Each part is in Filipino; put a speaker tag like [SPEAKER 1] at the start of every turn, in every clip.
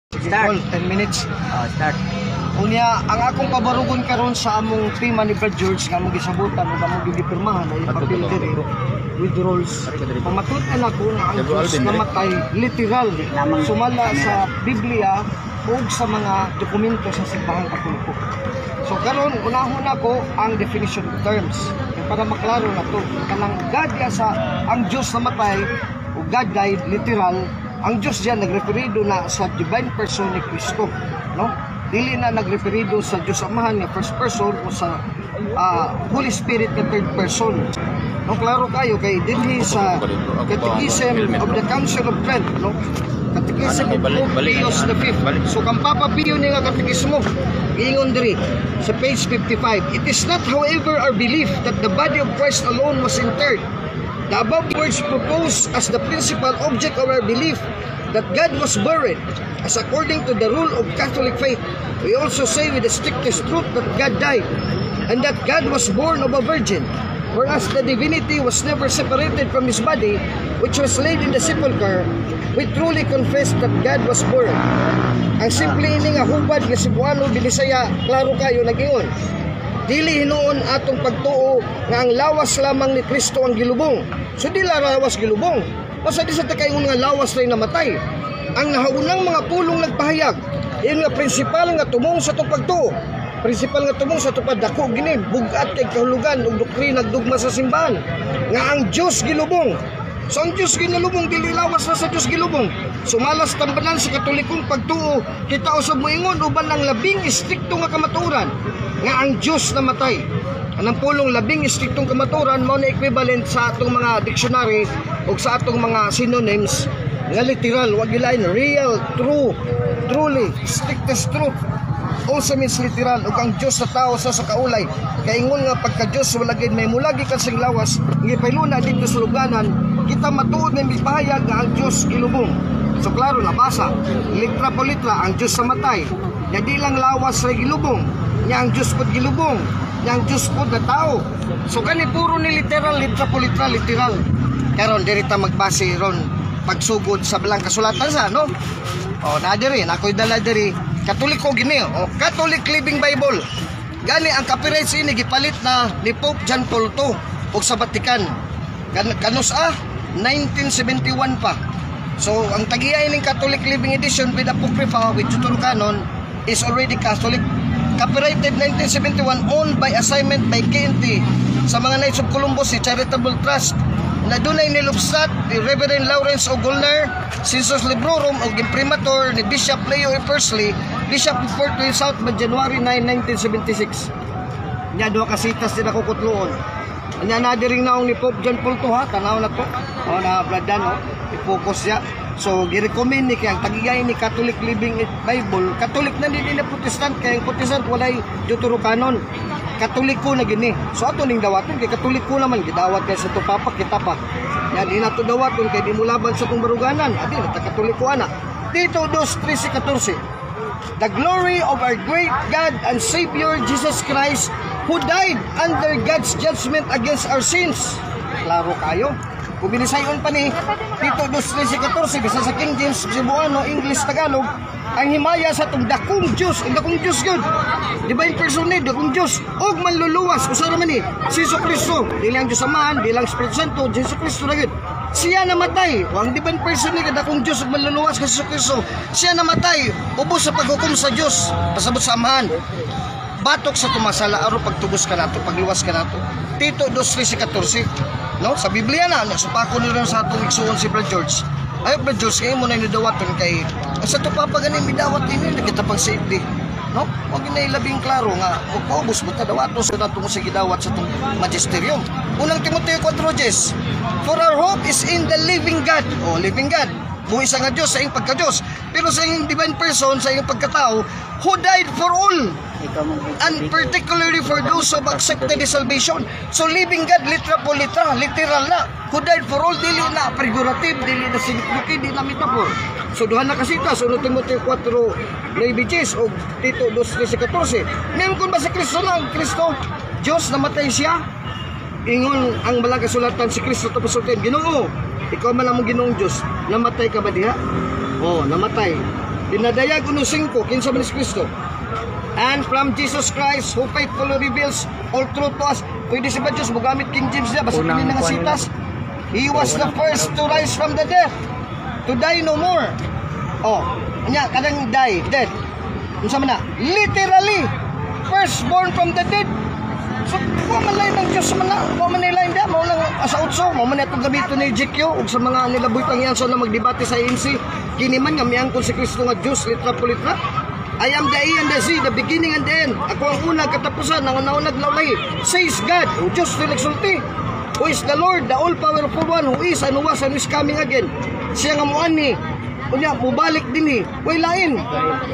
[SPEAKER 1] Start.
[SPEAKER 2] 10 minutes.
[SPEAKER 1] Start.
[SPEAKER 2] Unya, ang akong pabarugon karon sa among prima ni Brad George nga among gisabutan ug among gipirmahan ay papel diri withdrawals. Pamatutan ako nga ang Diyos namatay literal sumala sa Biblia ug sa mga dokumento sa Simbahang Katoliko. So karon unahon ako ang definition of terms para maklaro na to. Kanang God sa ang Diyos namatay o God died literal. Ang Diyos diyan nagreferido na sa divine person ni Kristo, no? Dili na nagreferido sa Diyos Amahan nga first person o sa Holy Spirit nga third person. No, klaro kayo kay dinhi sa Catechism of the Council of Trent, no? Catechism of Pope Pius V. So kang Papa Pio ni nga katekismo, giingon diri sa page 55, it is not however our belief that the body of Christ alone was interred. The above words propose as the principal object of our belief that God was buried, as according to the rule of Catholic faith. We also say with the strictest truth that God died, and that God was born of a virgin, whereas the divinity was never separated from his body, which was laid in the sepulchre. We truly confess that God was born. Ang simple ini nga hubad nga Cebuano Binisaya, klaro kayo nagingon. Dili hinuon atong pagtuo nga ang lawas lamang ni Kristo ang gilubong. So di lawas gilubong. Basta di sa takayon nga lawas ray namatay. Ang nahaunang mga pulong nagpahayag, iyon nga prinsipal nga tumong sa itong pagtuo. Prinsipal nga tumong sa tupad dako gini, bugat kay kahulugan ug doktrina dugma sa simbahan. Nga ang Dios gilubong. So ang Diyos ginalubong, dili lawas na sa Diyos gilubong. Sumalas tambanan sa katolikong pagtuo, kita usab moingon uban ang labing istrikto nga kamatuoran nga ang Diyos namatay. Anang pulong labing istriktong kamatuoran mao na equivalent sa atong mga dictionary o sa atong mga synonyms nga literal, wag gilain real, true, truly, strictest truth. Also means literal ug ang Dios sa tao sa kaulay kay ingon nga pagka Dios wala gid may mulagi ka sing lawas gipayluna dito sa luganan kita matuod nga mipahayag nga ang Dios gilubong. So klaro na basa litra po litra ang Dios sa matay nya di lang lawas ra gilubong nya ang Dios pud gilubong nya ang Dios pud na tao. So kani puro ni literal litra po litra literal karon diri ta magbase ron pagsugod sa belang kasulatan sa no. O na diri nakoy dala diri Katoliko gini, Catholic Living Bible. Gani ang copyright ini gipalit na ni Pope John Paul II og sa Vatican. Kanus 1971 pa. So ang tagiya ining Catholic Living Edition with Apocrypha with Deuterocanon is already Catholic. Copyrighted 1971, owned by assignment by KNT sa mga Knights of Columbus si Charitable Trust na dunay nilubsat ni Reverend Lawrence O'Golner, Census Librorum o imprimatur ni Bishop Leo E. Pursley, Bishop of Fort Wayne South by January 9, 1976. Nya duha ka sitas din ako kutloon. Nya na diring naong ni Pope John Paul II ha, tanaw na to. O na bladan o, i-focus ya. So gi-recommend ni kay ang tagigay ni Catholic Living Bible, Catholic na din na Protestant kay ang Protestant walay Deuterocanon. Katoliko na gini. So ato ning dawaton kay Katoliko naman gidawat kay sa Papa kita pa. Yan di nato dawaton kay di mo laban sa tong baruganan. Adi na Katoliko ana. Tito 2:13-14. The glory of our great God and Savior Jesus Christ who died under God's judgment against our sins. Klaro kayo. Kung binisayon pa ni Tito 2:13-14 bisa sa King James, Cebuano, English, Tagalog, ang himaya sa itong dakong Diyos, ang dakong Diyos yun, divine person ni, dakong Diyos, og manluluwas, usara man ni, si Jesu Cristo, di lang Diyos Amahan, di lang Espiritu Santo, Jesu Cristo na yun, siya namatay, ang divine person ni, dakong Diyos, og manluluwas kay Jesu Cristo, siya namatay, ubos sa paghukom sa Diyos, pasabot sa Amahan, batok sa tumasala, araw pagtubos ka nato, pagluwas ka nato, Tito 2:13-14, no? Sa Biblia na, supako nila sa atong igsuon si Brad George. Ay, Brad George, kayo mo na nidawaton kay sa ito papaganin midawat din na kita pang safety, no? Huwag na ilabing klaro nga magpaubos mo tadawato sa nato mo sa gidawat sa itong magisterium. Unang Timoteo 4:10, for our hope is in the living God. O, living God, buhay sa nga Diyos sa iyong pagka-Diyos, pero sa iyong divine person, sa iyong pagkatao, who died for all, and particularly for those who have accepted the salvation. So living God, literal po literal na, who died for all, dili na figurative, dili na sinikluki, dili na metaphor. So duha na kasita, so Timoteo 4:9 o Tito 2:13-14. Ngayon kung ba si Kristo na, ang Kristo, Diyos, namatay siya, ingon ang balang kasulatan si Kristo tapos sultan, Ginoo, ikaw man ang Ginoong Diyos, namatay ka ba diha? Oh, namatay. Dinadayag 1:5, kinsa man ni Kristo. And from Jesus Christ, who faithfully reveals all truth to us. Pwede si ba Diyos, magamit King James niya, basta pili na nga sitas. He was the first to rise from the dead, to die no more. Oh, anya, kadang die, dead. Unsa man na? Literally, firstborn from the dead. So, kung man lain ng Diyos man na, kung man lain da, mao lang sa utso, mao man itong gamito ni Ezekiel, ug sa mga nilaboy pang yan, so na magdebate sa ANC, kini man nga miangkon si Kristo nga Diyos, litra po litra. I am the A and the Z, the beginning and the end. Ako ang unang katapusan, ang naunag naulay. Says God, who just will exulti, who is the Lord, the all-powerful one, who is and who was and who is coming again. Siya nga muani, kunya, mubalik din way lain,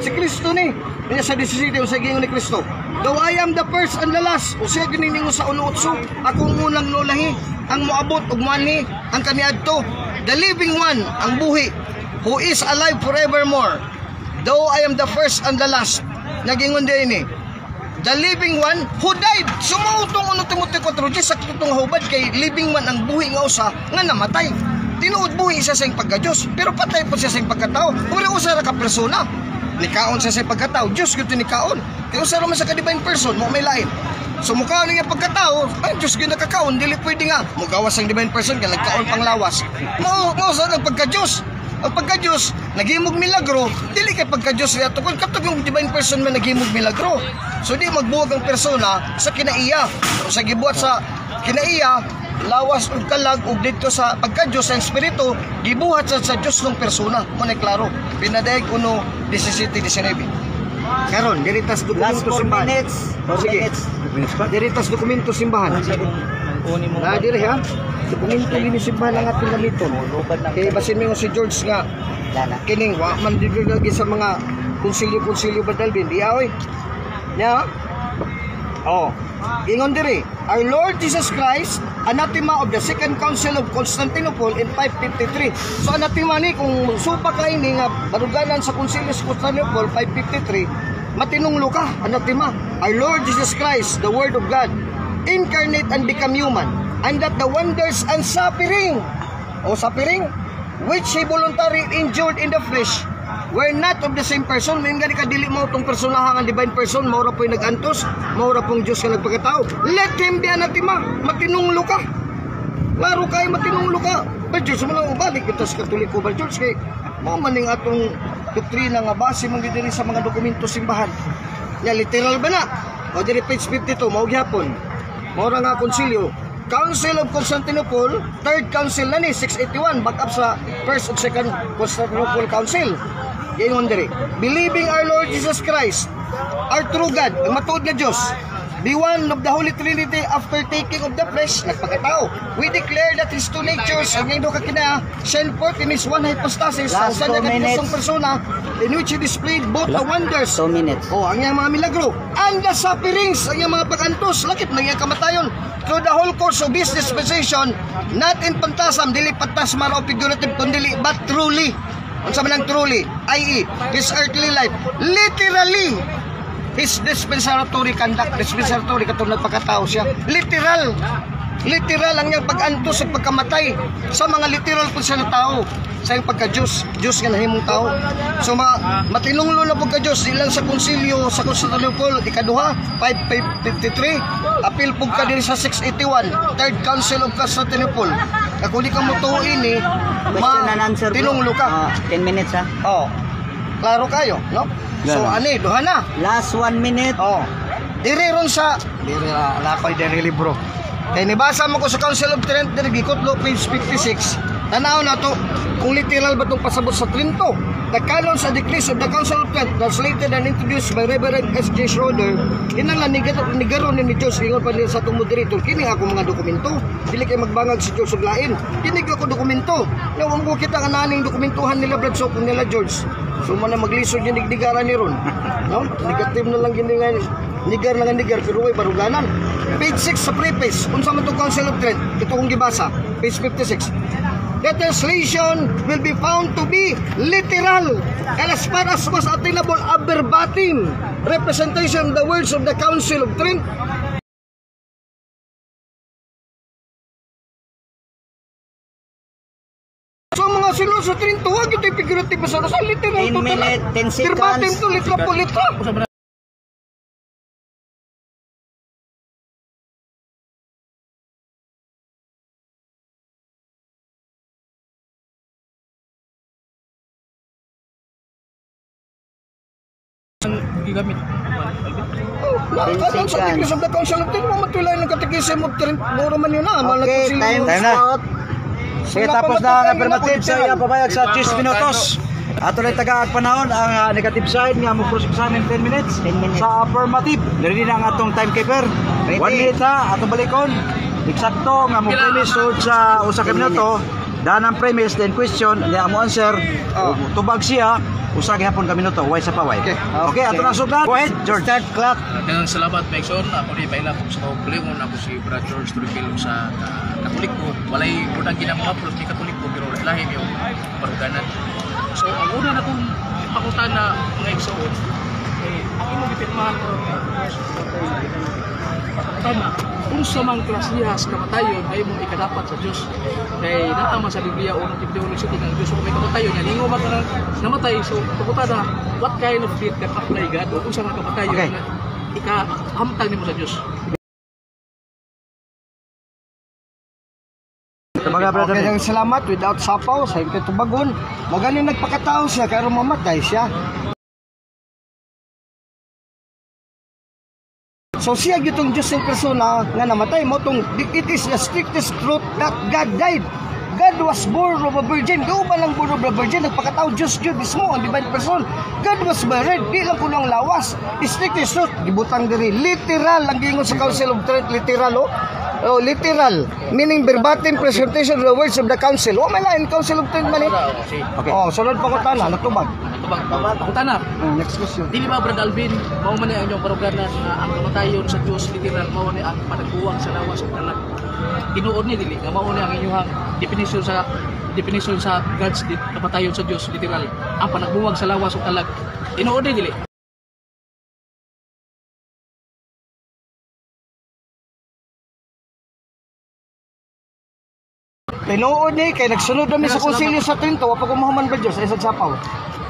[SPEAKER 2] si Kristo ni. Kunya sa 17, sa gingon ni Kristo. Though I am the first and the last, o siya gininingo sa unuutso, akong unang nulahi, ang muabot ug muani, ang kaniadto, the living one, ang buhi, who is alive forevermore. Though I am the first and the last, nagingon din ni, the living one who died. Sumuutong 1 Timoteo 4, sa tutong hubad kay living one ang buhi nga usa nga namatay. Tinuod buhi siya sa pagka-Diyos, pero patay po siya sa pagkatao. Uri usa ra ka persona. Nikaon siya sa pagkatao, Diyos gyud nikaon. Kay usa ra man sa ka-divine person, mo may lain. So mukaon niya pagkatao, ay Diyos gyud nakakaon, dili pwede nga mugawas ang divine person kay nagkaon pang lawas. Mo sa pagka-Diyos. Ang pagka-Diyos, naghimog milagro, dili kay pagka-Diyos niya tukod katong yung divine person man naghimog milagro. So di magbuwag ang persona sa kinaiya. O sa gibuhat sa kinaiya, lawas ug kalag ug didto sa pagka-Diyos sa espiritu, gibuhat sa Diyos ng persona. Mo na klaro. Pinadayeg 1:17-19. Karon, diritas dokumento simbahan. Sige. Diritas dokumento simbahan. Na diri ha. Dokumento gini simbahan ang ating gamiton. Kay basin mo si George nga kining wa man dili lagi sa mga konsilyo badalbin di oy. Nya. Oh. Ingon diri, our Lord Jesus Christ, anathema of the Second Council of Constantinople in 553. So anathema ni kung supa ka ini nga baruganan sa Konsilyo sa Constantinople 553, matinunglo ka, anathema. Our Lord Jesus Christ, the Word of God, incarnate and become human, and that the wonders and suffering, which He voluntarily endured in the flesh, were not of the same person. May nga di kadili mo itong personahan ang divine person, maura po'y nag-antos, maura pong Diyos ka nagpagkatao. Let Him be anathema, matinunglo ka. Laro kayo, matinunglo ka. Ba Diyos, malang balik ito sa Katoliko, ba Diyos, kay mamaning atong doktrina nga base mong diri sa mga dokumento simbahan. Ya, literal ba na? O diri page 52, maughapon. Maura nga konsilyo. Council of Constantinople, third council na ni, 681, back up sa first and second Constantinople Council. Gingon diri, believing our Lord Jesus Christ, our true God, ang matuod na Diyos, the one of the Holy Trinity after taking of the flesh, nagpagkatao. We declare that His two natures, ang ngayon ka kina, send forth in His one hypostasis, sa usan na katisong persona, in which He displayed both the wonders,
[SPEAKER 1] 2 minutes.
[SPEAKER 2] o ang iyang mga milagro, and the sufferings, ang iyang mga pag-antos, lakip ng iyang kamatayon, through the whole course of His dispensation, not in phantasm, dili patasmar o figurative, kundili, but truly. Ang sabi ng truly, i.e., His earthly life, literally, His dispensatory conduct, dispensatory katong nagpagkatao siya, literal ang niyang pag-antos at pagkamatay sa mga literal po siya na tao, sa iyong pagka-Diyos, Diyos nga nahimong tao. So matinunglo na pagka-Diyos, ilang sa konsilyo sa Constantinople, ikaduha, 553, apil po ka din sa 681, third council of Constantinople. Kung di ka mo tuuin tinunglo ka.
[SPEAKER 1] 10 minutes ha.
[SPEAKER 2] Oh, klaro kayo, no? So ani, duha na.
[SPEAKER 1] Last 1 minute.
[SPEAKER 2] Oh. Diri ron sa lapay diri libro. Kay nibasa mo ko sa Council of Trent diri gikutlo page 56. Tanaw na to kung literal ba tong pasabot sa Trinto. The canons and decrees of the Council of Trent, translated and introduced by Reverend S.J. Schroeder, kinanglan ni garon ni Diyos ingon pa din sa itong moderator, kini ako mga dokumento, dili kay magbangag si Diyos ug lain, kini ako dokumento, nawang ko kita nga naning dokumentuhan nila Brad Soap nila George, so man na maglisod yung nigdigaran ni ron, no? Negative na lang gini nga, nigar na nga nigar, pero way baruganan. Page 6 sa preface, unsa man itong Council of Trent, ito kong gibasa, page 56. The translation will be found to be literal and as far as was attainable a verbatim representation of the words of the Council of Trent. So mga sinuso sa Trinto, wag ito yung figurative sa literal.
[SPEAKER 1] 10 minutes, 10 seconds.
[SPEAKER 2] Verbatim to, litra po litra.
[SPEAKER 3] Gigamit.
[SPEAKER 2] Nakakadang sa tigis of the council of tin mo matulay ng katikisim of Trinto. Moro man yun na.
[SPEAKER 1] Okay, time na. Sige, tapos na ang affirmative sa iya pabayag sa 10 minutos. Ato lang tagaag panahon ang negative side nga mo cross examine 10 minutes. 10 minutes. Sa affirmative, ready na ang atong timekeeper. 1 minute ha, atong balikon. Eksakto nga mo premise sud sa usa ka minuto. Daan ang premise then question, niya mo answer. Tubag siya, usa gihapon ka minuto, way sa paway. Okay, ato na sugat. Go ahead, George. Start clock.
[SPEAKER 3] Daghang salamat Mason. Ako ni paila ko sa Kulingon, ako si Brad George Trujillo sa Katolik ko. Walay unang ginamahaplos ni Katolik ko pero lahi yung paruganan. So ang una na kong pakutan na mga igsoon ako mo gipirmahan ko tama kung sa mga klasihas kamatayon ay mong ikadapat sa Diyos kay natama sa Biblia unang Timoteo City ng Diyos kung may kamatayon yan hingo ba ka namatay so pakutan na what kind of death can apply God o kung sa mga kamatayon na ikahamtang ni mo sa Diyos.
[SPEAKER 2] Okay, ang salamat without sapaw sa ito tubagon. Magaling nagpakatao siya kaya mamatay siya. So siya gitong Diyos yung persona nga namatay mo tong it is the strictest truth that God died. God was born of a virgin. Gao ba lang born of a virgin? Nagpakatao Diyos Diyos mismo ang divine person. God was married. Di lang kulang lawas. Strictest truth. Gibutang diri. Literal ang gingon sa Council of Trent. Literal oh, literal, meaning verbatim presentation of the words of the council. O, may lain, council of Trent man eh.
[SPEAKER 3] Okay.
[SPEAKER 2] Oh, sunod pa ko tana, natubag.
[SPEAKER 3] Pakutan na.
[SPEAKER 2] Next question.
[SPEAKER 3] Dili ba Brad Alvin, mao man ang inyong paruganan na ang kamatayon sa Dios literal mao ni ang panagbuwang sa lawas ug anak. Tinuod ni dili nga mao ni ang inyong definition sa God's kamatayon sa Dios literal. Ang panagbuwang sa lawas ug anak. Tinuod ni dili.
[SPEAKER 2] Tinuod ni kay nagsunod kami sa konsilyo sa Trinto, wa pa ko mahuman ba Dios ay sa sapaw.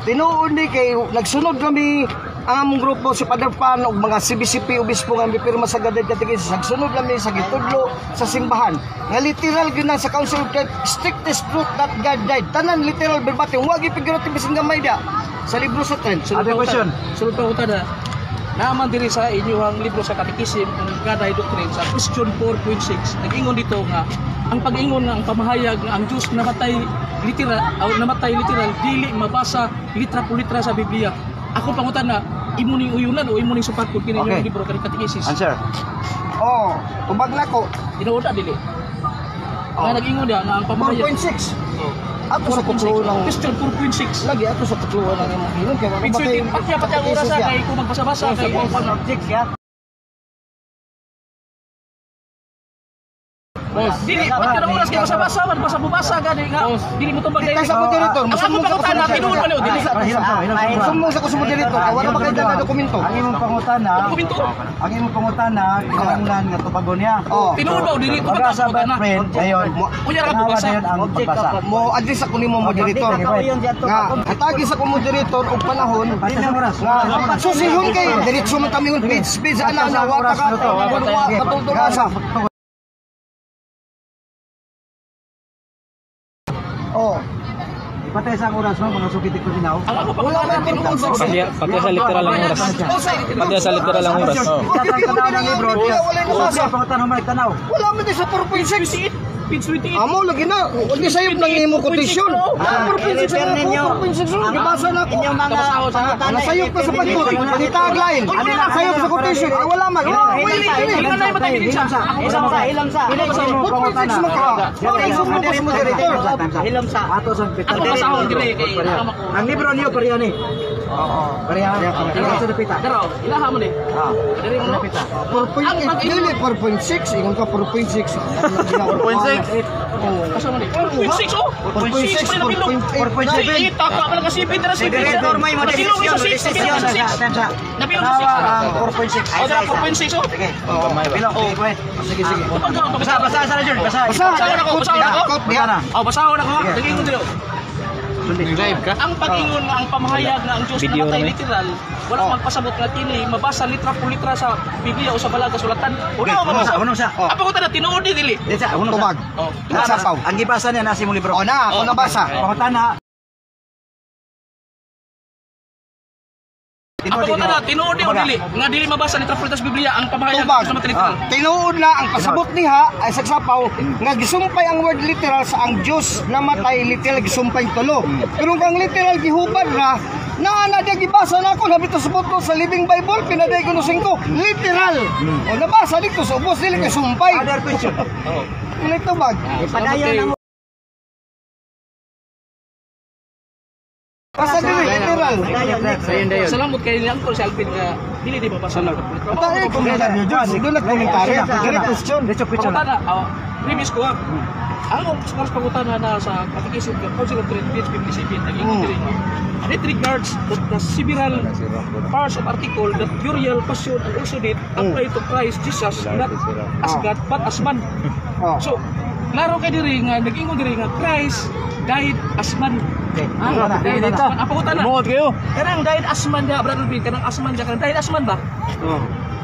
[SPEAKER 2] Tinuod ni kay nagsunod kami ang among grupo si Father Pan ug mga CBCP obispo nga mipirma sa gadad katigis. Nagsunod kami sa gitudlo sa simbahan. Nga literal gyud na sa Council of Trent, strictest truth that God died. Tanan literal verbatim, wa gi figurative bisan gamay dia. Sa libro sa Trent.
[SPEAKER 3] Other question. Sunod pa utan na. Naman diri sa inyong libro sa Katekism ang Gaday Doctrine sa question 4.6. Nag-ingon dito nga ang pag-ingon nga ang pamahayag nga ang Diyos namatay literal dili mabasa litra po litra sa Biblia. Ako pangutan na imo ning uyunan o imo ning supakod kini inyong libro sa Katekism.
[SPEAKER 1] Answer.
[SPEAKER 2] Oh, tubag na ko.
[SPEAKER 3] Tinuod na dili. Nga nag-ingon dia nga ang pamahayag
[SPEAKER 2] 4.6. Ato sa kutlo lang.
[SPEAKER 3] Question 4.6.
[SPEAKER 2] Lagi ato sa kutlo lang ang ginon kay
[SPEAKER 3] Pati ang oras kay kung magbasa-basa kay
[SPEAKER 1] Object ya.
[SPEAKER 3] Dili pati ang oras kay basa-basa man basa-basa gani nga dili mo tumbag dili.
[SPEAKER 2] Sa moderator,
[SPEAKER 3] Ang ako pangutan na tinuod man dili.
[SPEAKER 2] Sumong sa kusumo dito, wala pa kay na dokumento.
[SPEAKER 1] Ang imong pangutana, ang imong pangutana kinahanglan nga tubagon niya.
[SPEAKER 3] Tinuod ba dili ko
[SPEAKER 1] Baga sa best friend, ngayon,
[SPEAKER 3] Unya ra ka basa.
[SPEAKER 1] ang pagbasa.
[SPEAKER 2] Mo address ako nimo moderator. Nga atagi sa ko moderator og panahon. Nga susihon kay diretso man kami page ana na wa ka katultong asa. Oh.
[SPEAKER 1] Patay sa oras mo mga sukitik ko dinaw.
[SPEAKER 3] Ang ako pangutan tinuod sa
[SPEAKER 4] Pati sa literal lang oras. Pati sa literal lang oras.
[SPEAKER 1] Tanaw ng libro. Wala pangutan mo tanaw.
[SPEAKER 2] Wala man di sa 4.6.
[SPEAKER 3] page 28.
[SPEAKER 2] Amo lagi na. Ug sayop lang imo quotation. 4.6 gibasa na ko.
[SPEAKER 1] Inyong mga
[SPEAKER 2] Ano sayop ka sa pagkot. Pagitag line. Sayop sa quotation. Ay wala man.
[SPEAKER 1] Ilang sa. Ilang sa. Ato sa pita.
[SPEAKER 3] Ako masahon dire kay
[SPEAKER 1] Ang libro niyo pareha ni. Oo. Pareha. Ilang sa pita.
[SPEAKER 3] Pero ilaha mo ni. Dire mo
[SPEAKER 1] Pita.
[SPEAKER 2] 4.6 ingon ka 4.6.
[SPEAKER 4] 4.6.
[SPEAKER 3] Asa mo ni? 4.6 oh.
[SPEAKER 2] 4.6
[SPEAKER 3] 4.7. Taka ka lang kasi pita na 7.
[SPEAKER 1] Director may
[SPEAKER 3] Napilong sa 6. Napilong sa 6.
[SPEAKER 1] 4.6.
[SPEAKER 3] O dara 4.6 oh.
[SPEAKER 1] Sige. Bilong. Sige. Basa na George. Basa.
[SPEAKER 3] Basahon ako.
[SPEAKER 2] Basa.
[SPEAKER 3] Oh, basahon ako. Tingin ko dilo. Ang pag-ingon nga ang pamahayag nga ang Dios
[SPEAKER 4] Video
[SPEAKER 3] namatay
[SPEAKER 4] na,
[SPEAKER 3] literal, wala magpasabot nga kini mabasa litra por litra sa Biblia o sa balaga sulatan. Wala ko mabasa.
[SPEAKER 1] Unong sa.
[SPEAKER 3] Apa ko tanda tinuod ni dili.
[SPEAKER 1] Dito sa unong sa.
[SPEAKER 2] Tubag.
[SPEAKER 3] Oh,
[SPEAKER 2] Nasa paw.
[SPEAKER 1] Ang gibasa niya nasa imong libro.
[SPEAKER 2] O na, ako nabasa.
[SPEAKER 1] Pangutana.
[SPEAKER 3] Apa ko tanda tinuod ni o dili. Nga dili mabasa litra por litra sa Biblia ang pamahayag
[SPEAKER 2] Tubag.
[SPEAKER 3] sa namatay literal.
[SPEAKER 2] Tinuod na ang pasabot niha ay sagsapaw nga gisumpay ang word literal sa ang Dios namatay literal gisumpay tulo. Pero kung literal gihubad na naana dia gibasa na ako nabito sa buto sa Living Bible pinaday ko no 5 literal. O nabasa dito sa ubos dili kay sumpay.
[SPEAKER 1] Other question.
[SPEAKER 2] Ano tubag?
[SPEAKER 3] Padayon na
[SPEAKER 2] Basta dili literal.
[SPEAKER 3] Salamat kay ni Uncle Alvin nga dili di mabasa litra por litra.
[SPEAKER 2] Tayo komentaryo Diyos. Doon nagkomentaryo. Dili question.
[SPEAKER 3] Pangutana, premise ko ang oras pangutana na sa Catechism of Council of Trent, page 57, nag-ingon diri nga. And it regards the several parts of article that burial, passion, and also death apply to Christ Jesus, not as God, but as man.
[SPEAKER 2] Oh.
[SPEAKER 3] So, klaro kay diri nga, nag-ingon diri nga, Christ died as man. Died as man. Ang pangutana, kanang died as man niya, Brother Bin, kanang as man niya, kanang died as man ba?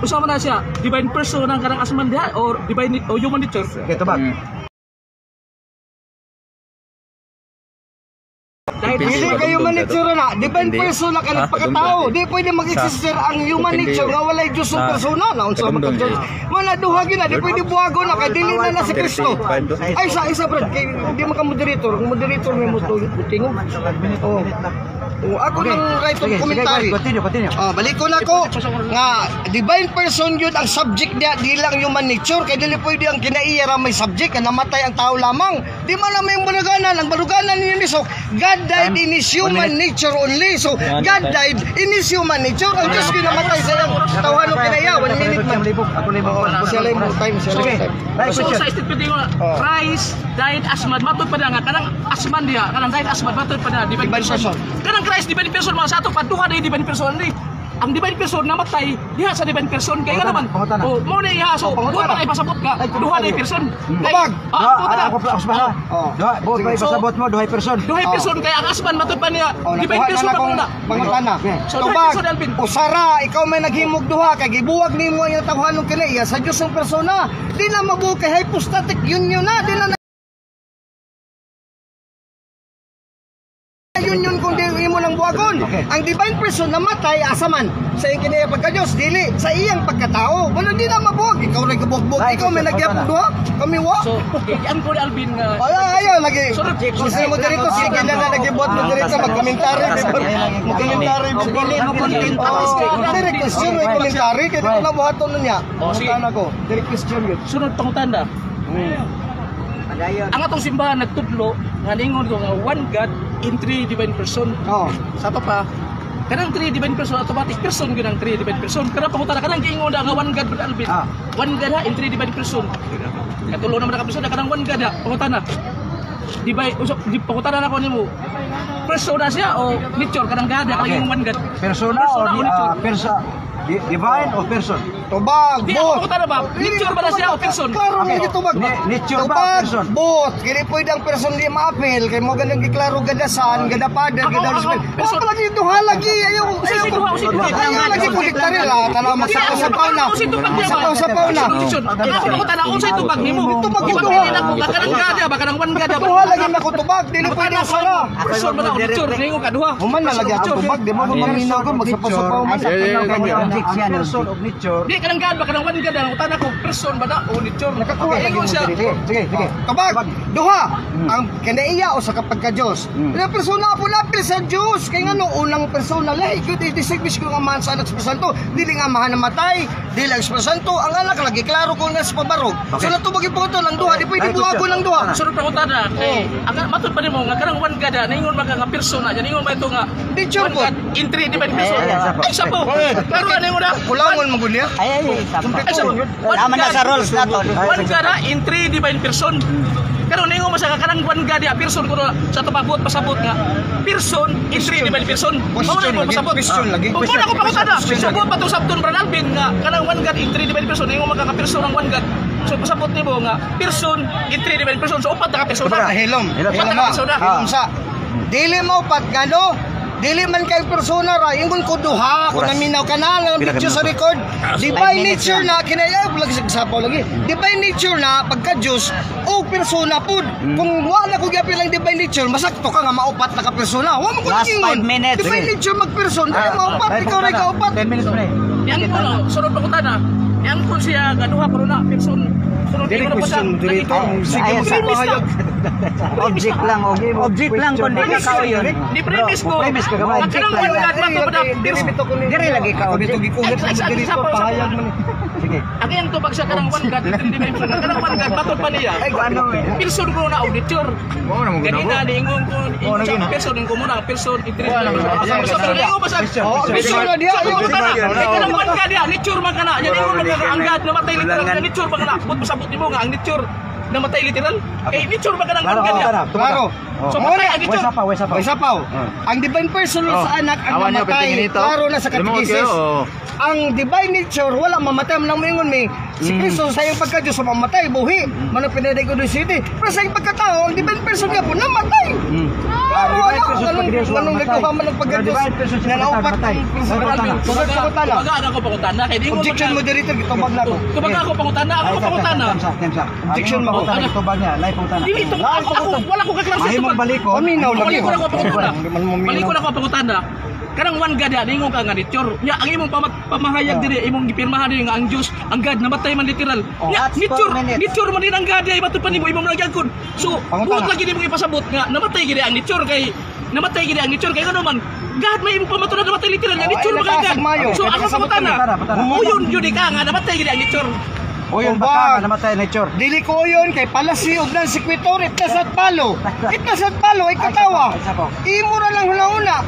[SPEAKER 3] Usama na siya, divine person ang kanang as man niya, or divine o human nature?
[SPEAKER 1] Okay, tubag.
[SPEAKER 2] Hindi kayo manitsura na. Divine person na kanang pagkatao. Di pwede mag-exist ang human nature nga walay Diyos ang persona. Naunsa man ang Diyos. Wala duhagi na. Di pwede buhago na. Kaya dili na si Kristo. Ay, isa brad. Di man ka moderator. Ang moderator may mo tingog. Ako nang right of commentary.
[SPEAKER 1] Continue.
[SPEAKER 2] Balik ko na ko nga divine person yun ang subject niya, di lang human nature. Kaya dili pwede ang kinaiya may subject na namatay ang tao lamang. Di man na may baluganan. Ang baluganan niya so God died in his human nature only. So God died in his human nature. Ang Diyos kinamatay sa iyang tawhan ng kinaiya. 1 minute man. Siya lang mo time.
[SPEAKER 3] So sa statement ko, Christ died as man. Matod pa na nga kanang asman diha, kanang died as man matod pa na divine person. Kanang Christ divine person mga sa ato pa duha na divine person ni. Ang divine person namatay diha sa divine person kaya naman. Oh, mo na iha so duha na kay pasabot ka. Duha na person.
[SPEAKER 2] Tubag.
[SPEAKER 1] Ako pasabot. Duha pasabot mo duha person.
[SPEAKER 3] Duha person kaya ang asman matod pa niya. Divine person
[SPEAKER 2] na
[SPEAKER 3] pa na.
[SPEAKER 2] pangutana. Tubag. Usara ikaw may naghimog duha kay gibuwag nimo ang tawhan ng kinaiya sa Dios ang persona. Di na mabuo kay hypostatic union na. Di na union kung di mo nang buwagon. Ang divine person namatay asaman sa iyang kinaya pagka-Diyos, dili sa iyang pagkatao. Wala di na mabuwag. Ikaw rin kabuwag-buwag. Ikaw may nagyapog duha. Kami wa.
[SPEAKER 3] So, ang ko ni Alvin
[SPEAKER 2] Ayaw, lagi. Gusto mo dito, sige na nag-ibot mo dito, mag-komentary. Mag-komentary.
[SPEAKER 1] Dili mo content.
[SPEAKER 2] Direct question, may komentary. Kaya di ko nabuhaton na niya. Pangutana ko. Direct question yun.
[SPEAKER 3] sunod pangutanda. Ang atong simbahan nagtudlo nga ningon ko nga one God in three divine person. Sa to pa kanang three divine person automatic person gyud ang three divine person. Kana pangutana kanang giingon nga one God with Alvin. One God ha in three divine person. Katulo naman ka person kanang one God ha. Pangutana. Divine usap di pangutana nako nimo. Persona siya o nature kanang God ha kanang one God.
[SPEAKER 1] Persona o divine o person?
[SPEAKER 2] Tubag,
[SPEAKER 3] Di
[SPEAKER 2] bot.
[SPEAKER 3] ako tara ba? Nature ba na siya o person?
[SPEAKER 2] Klaro
[SPEAKER 1] Okay.
[SPEAKER 2] lagi tubag.
[SPEAKER 1] Nature ba,
[SPEAKER 2] Tubag,
[SPEAKER 1] person?
[SPEAKER 2] bot. Kini pwede ang person di maapil. Kaya mo ganang giklaro gadasan, gadapadan, gadasan.
[SPEAKER 3] person.
[SPEAKER 2] Wala lagi duha lagi. Ayaw. Ayaw lagi kuliktari la. Tanaw masapaw-sapaw na. Masapaw-sapaw na.
[SPEAKER 3] Ako pangutana unsay tubag nimo?
[SPEAKER 2] Tubag yung
[SPEAKER 3] Tubag
[SPEAKER 2] duha.
[SPEAKER 3] nila ko kanang God ba kanang one God ba?
[SPEAKER 2] Duha lagi na ko tubag. Dili pwede ang sara.
[SPEAKER 3] Person ba na o nature ningon ka duha?
[SPEAKER 2] Human na lagi ang tubag. Di mo maminaw ko. Magsapaw-sapaw man.
[SPEAKER 1] Person of nature.
[SPEAKER 3] Di kanang God ba kanang one God ang utana ko person ba na o nature?
[SPEAKER 2] Nakakuha lagi
[SPEAKER 3] Ingon
[SPEAKER 2] mo.
[SPEAKER 3] siya.
[SPEAKER 2] Sige. Tubag. Duha. Ang kinaiya o sa kapagka-Diyos. Pero persona po napil sa Diyos. Kaya nga no, unang persona. Lahi, i-distinguish ko nga mahan sa anak sa Santo. Dili nga mahan na matay. Dili ang Santo. Ang anak lagi, klaro ko nga sa pabarog. So natubagin po ito ng duha. Di pwede buhago ng duha.
[SPEAKER 3] Sunod pa utana kay ang matod pa nimo nga kanang one God ningon ba nga persona diyan ningon ba ito nga
[SPEAKER 2] Nature
[SPEAKER 3] one
[SPEAKER 2] po.
[SPEAKER 3] God in three divine person. Ay sa po. Klaro na ningon na.
[SPEAKER 2] Kulangon mo gud niya.
[SPEAKER 1] Ay,
[SPEAKER 3] Ay sa po.
[SPEAKER 1] Tama na sa rules naton.
[SPEAKER 3] One God in three divine person. Pero ningon mo sa kanang one God ya person ko sa tupabot pasabot nga person in three divine person. Mao na mo pasabot.
[SPEAKER 2] Question lagi.
[SPEAKER 3] Kung ko pakutada, sabot pa to sabton Brad Alvin nga kanang one God in three divine person ningon magaka-person ang one God. So pasabot nimo nga person in three divine person. So upat na ka persona.
[SPEAKER 2] Hilom.
[SPEAKER 3] Upat na ka persona.
[SPEAKER 2] Hilom sa. Dili maupat gano. Dili man kay persona ra ingon ko duha kung
[SPEAKER 1] Oras.
[SPEAKER 2] naminaw ka na
[SPEAKER 1] Pila ka
[SPEAKER 2] video sa
[SPEAKER 1] minuto?
[SPEAKER 2] record. Divine
[SPEAKER 1] minutes
[SPEAKER 2] nature
[SPEAKER 1] yan.
[SPEAKER 2] na kinaya lagi sa sapaw lagi. Divine nature na pagka Diyos o persona pud. Kung wala ko gyapon lang divine nature, masakto ka nga maupat na ka persona. Wa mo ko
[SPEAKER 1] Last
[SPEAKER 2] ingon.
[SPEAKER 1] 5 minutes.
[SPEAKER 2] Divine
[SPEAKER 1] Sige.
[SPEAKER 2] nature magpersona, ay maupat ikaw ra kaupat.
[SPEAKER 1] 10 minutes pre.
[SPEAKER 3] Yan po no, sunod pa ko tana. Yan po siya gaduha pero na person. Sunod
[SPEAKER 2] Dili
[SPEAKER 3] ko na po siya.
[SPEAKER 2] question dili to. Sige
[SPEAKER 1] Ayan,
[SPEAKER 2] mo
[SPEAKER 1] sa-
[SPEAKER 2] sa pahayag.
[SPEAKER 1] Object lang, okay. Object lang kung di
[SPEAKER 3] Premise
[SPEAKER 1] ikaw yun.
[SPEAKER 3] Di premise ko.
[SPEAKER 1] Premise ka gamay.
[SPEAKER 3] Ang kanang one God matubad
[SPEAKER 2] Diri bito ko ni.
[SPEAKER 1] Diri lagi ka,
[SPEAKER 2] Diri
[SPEAKER 1] object.
[SPEAKER 2] gikulit diri to pahayag man.
[SPEAKER 1] Sige.
[SPEAKER 3] Ang yan to pag siya kanang one God, three dimension. Ang kanang one God matod pa niya.
[SPEAKER 2] Ay ano
[SPEAKER 3] Person ko na auditor. Ganina niingon ko
[SPEAKER 1] naging, ha?
[SPEAKER 3] person ko muna person i-treat.
[SPEAKER 1] naging.
[SPEAKER 2] Oh, persona dia
[SPEAKER 3] Ay,
[SPEAKER 2] yo.
[SPEAKER 3] kanang one God ya, nature man kana. Yan ingon mo ang God namatay literal na nature man kana. Put pasabot nimo nga ang nature namatay literal. Eh nature man kanang one God ya.
[SPEAKER 2] Claro.
[SPEAKER 3] So
[SPEAKER 2] Mo
[SPEAKER 3] matay
[SPEAKER 2] na
[SPEAKER 3] ang nature.
[SPEAKER 2] May sapaw. Ang divine person sa anak ang namatay. Klaro na sa katekisis. Ang divine nature wala mamatay man lang moingon mi. Si Kristo sa iyang pagka-Diyos mamatay buhi. Mano pinaday ko city. Pero sa iyang pagkatao ang divine person nga po namatay. Klaro na anong nagkuha man ng pagka-Diyos. Nga naupat Sugat sa kutana.
[SPEAKER 3] Baga ako pangutana kay di mo
[SPEAKER 2] Objection moderator gitubag na ko.
[SPEAKER 3] Kapag ako pangutana, ako pangutana.
[SPEAKER 2] Objection mo.
[SPEAKER 1] Tubag niya, live pangutana.
[SPEAKER 3] Dili to ako wala ko kaklase
[SPEAKER 1] Mahimong balik ko.
[SPEAKER 2] Paminaw lang
[SPEAKER 3] Balik ko na ako pangutana.
[SPEAKER 2] Balik
[SPEAKER 3] Balik ko na ako pangutana. Kanang one God ya, ningon ka nga nature. Ya ang imong pamahayag diri, imong gipirmahan diri nga ang Dios, ang God namatay man literal. Ya
[SPEAKER 1] that's
[SPEAKER 3] nature,
[SPEAKER 1] 4 minutes.
[SPEAKER 3] nature man din ang God ya, ibato pa nimo imong nagyag kun. So,
[SPEAKER 2] Pangutana.
[SPEAKER 3] huwag lagi nimo ipasabot nga namatay gid ang nature kay namatay gid ang nature kay ano man. God may imong pamatud namatay literal nga nature man
[SPEAKER 2] nakasag
[SPEAKER 3] God.
[SPEAKER 2] mayo.
[SPEAKER 3] So ako pangutana.
[SPEAKER 1] Patana.
[SPEAKER 3] Uyon jud ka nga namatay gid ang nature.
[SPEAKER 1] O yung baka namatay nature.
[SPEAKER 2] Dili ko yun kay palasi og nan sekretor itnas at palo. Itnas at palo ay katawa. Imo ra lang hula-hula.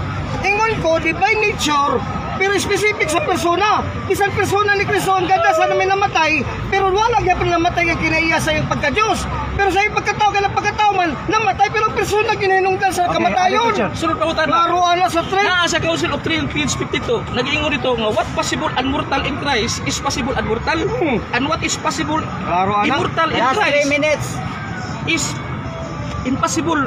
[SPEAKER 2] Ingon ko divine nature pero specific sa persona. Bisan persona ni Kristo ang ganda sa namin namatay pero wala gyapon namatay nga kinaiya sa iyang pagka-Dios. Pero sa iyang pagkatao kanang pagkatao man namatay pero persona ginahinungdan sa kamatayon.
[SPEAKER 3] Sunod pangutana.
[SPEAKER 2] Klaro ana sa trend.
[SPEAKER 3] Naa sa Council of Trent, page 52, nag-iingon dito nga, what possible and mortal in Christ is possible and mortal, and what is possible
[SPEAKER 2] Klaro ana.
[SPEAKER 3] immortal in
[SPEAKER 1] Last 3
[SPEAKER 3] Christ
[SPEAKER 1] minutes.
[SPEAKER 3] is impossible.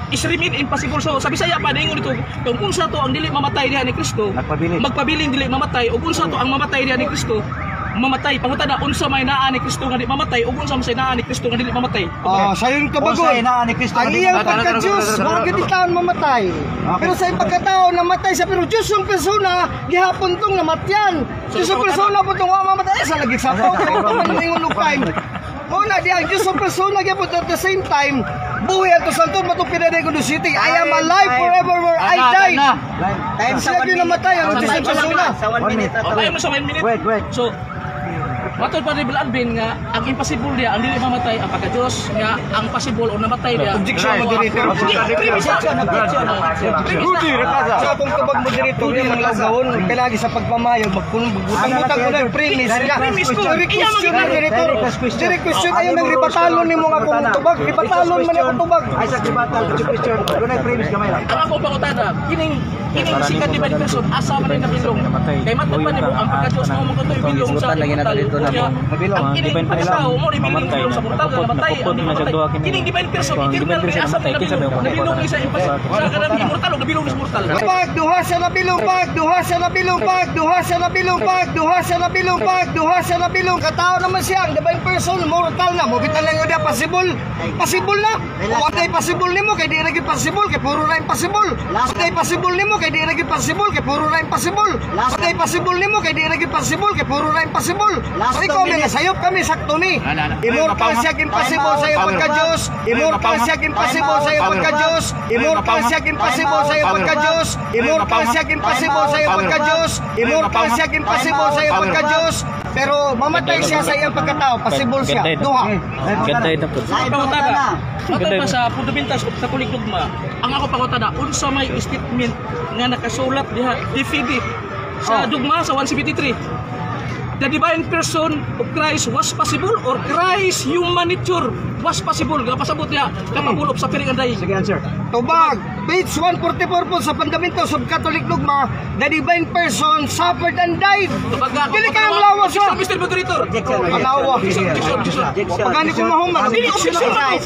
[SPEAKER 3] Is remain impossible. So, sa Bisaya pa, naingon dito, kung unsa to ang dili mamatay diha ni Kristo,
[SPEAKER 1] Magpabilin.
[SPEAKER 3] magpabilin dili mamatay, ug unsa to ang mamatay diha ni Kristo, mamatay. Pangutana, unsa may naa ni Kristo nga di mamatay, ug unsa may naa ni Kristo nga dili mamatay.
[SPEAKER 2] Sa iyong
[SPEAKER 1] Kung
[SPEAKER 2] kabagon.
[SPEAKER 1] sa ina ni Kristo.
[SPEAKER 2] Ang iyang pagka-Diyos, wag gid taon mamatay. Pero sa iyang pagkatao namatay siya pero Diyos yung persona gihapon tong namatyan. Diyos yung persona po tong wa mamatay sa lagi sa tao kay man ingon og time. Mo na di ang Diyos yung persona gyapon at the same time buhi ato sa tun matong pinaday ko city. I am alive forever where I died.
[SPEAKER 1] Time
[SPEAKER 2] Siya din namatay ang Diyos yung persona.
[SPEAKER 1] Sa 1 minute.
[SPEAKER 3] O, tayo mo sa 1 minute.
[SPEAKER 1] Wait.
[SPEAKER 3] So, matod pa rin Alvin nga ang impossible dia ang dili mamatay ang pagka-Dios nga ang possible o namatay dia.
[SPEAKER 2] Objection moderator. Sa akong tubag moderator yung mga gawon palagi sa pagpamayag magpunong-butang ko na premise nga.
[SPEAKER 3] Premise ko.
[SPEAKER 2] Question moderator. Dire question ayo nang ribatalon nimo nga akong tubag. Ribatalon man ako tubag.
[SPEAKER 1] Ay sa kibatal, question. Doon ay premise gamay lang.
[SPEAKER 3] Ang ako pangutana, kining sikat di ba ni person asa man na bilong. Kay matod pa nimo ang pagka-Dios mo mo katoy bilong sa mortal. Ang kining pagkatao mo ni bilong sa mortal na namatay. Kining divine person eternal kay asa man na bilong sa impas. Sa kanang immortal o nabilong sa mortal.
[SPEAKER 2] Pag duha sa nabilong pag duha sa nabilong pag duha sa nabilong pag duha sa nabilong pag duha sa nabilong katao naman siya ang divine person mortal na mo bitan lang yun possible na kung ay possible nimo kay di ra gyud possible kay puro ra impossible kung ay possible nimo kay di ra gyud possible kay puro ra impossible kung ay possible nimo kay di ra gyud possible kay puro ra impossible kay ko may sayop kami sakto ni immortal siya impossible sa iyo pagka-Dios immortal siya impossible sa iyo pagka-Dios immortal siya impossible sa iyo pagka-Dios immortal siya impossible sa iyo pagka-Dios immortal siya impossible sa iyo pagka-Dios pero mamatay siya sa iyang pagkatao possible siya duha
[SPEAKER 4] Ganda na po.
[SPEAKER 3] Pangutana. Matod pa sa fundamental sa kuligdugma. Ang ako pangutana, unsa may statement nga nakasulat diha DVD sa dugma sa 173. the divine person of Christ was possible or Christ human nature was possible. Kapasabot niya, capable of suffering and dying.
[SPEAKER 1] Sige, answer.
[SPEAKER 2] Tubag, page 144 po sa Fundamentals of Catholic Dogma, the divine person suffered and died. Dili kayong lawas ha.
[SPEAKER 3] Mr. Moderator.
[SPEAKER 2] Alawa. Pagani ko mahuman.
[SPEAKER 3] Dili objection ako.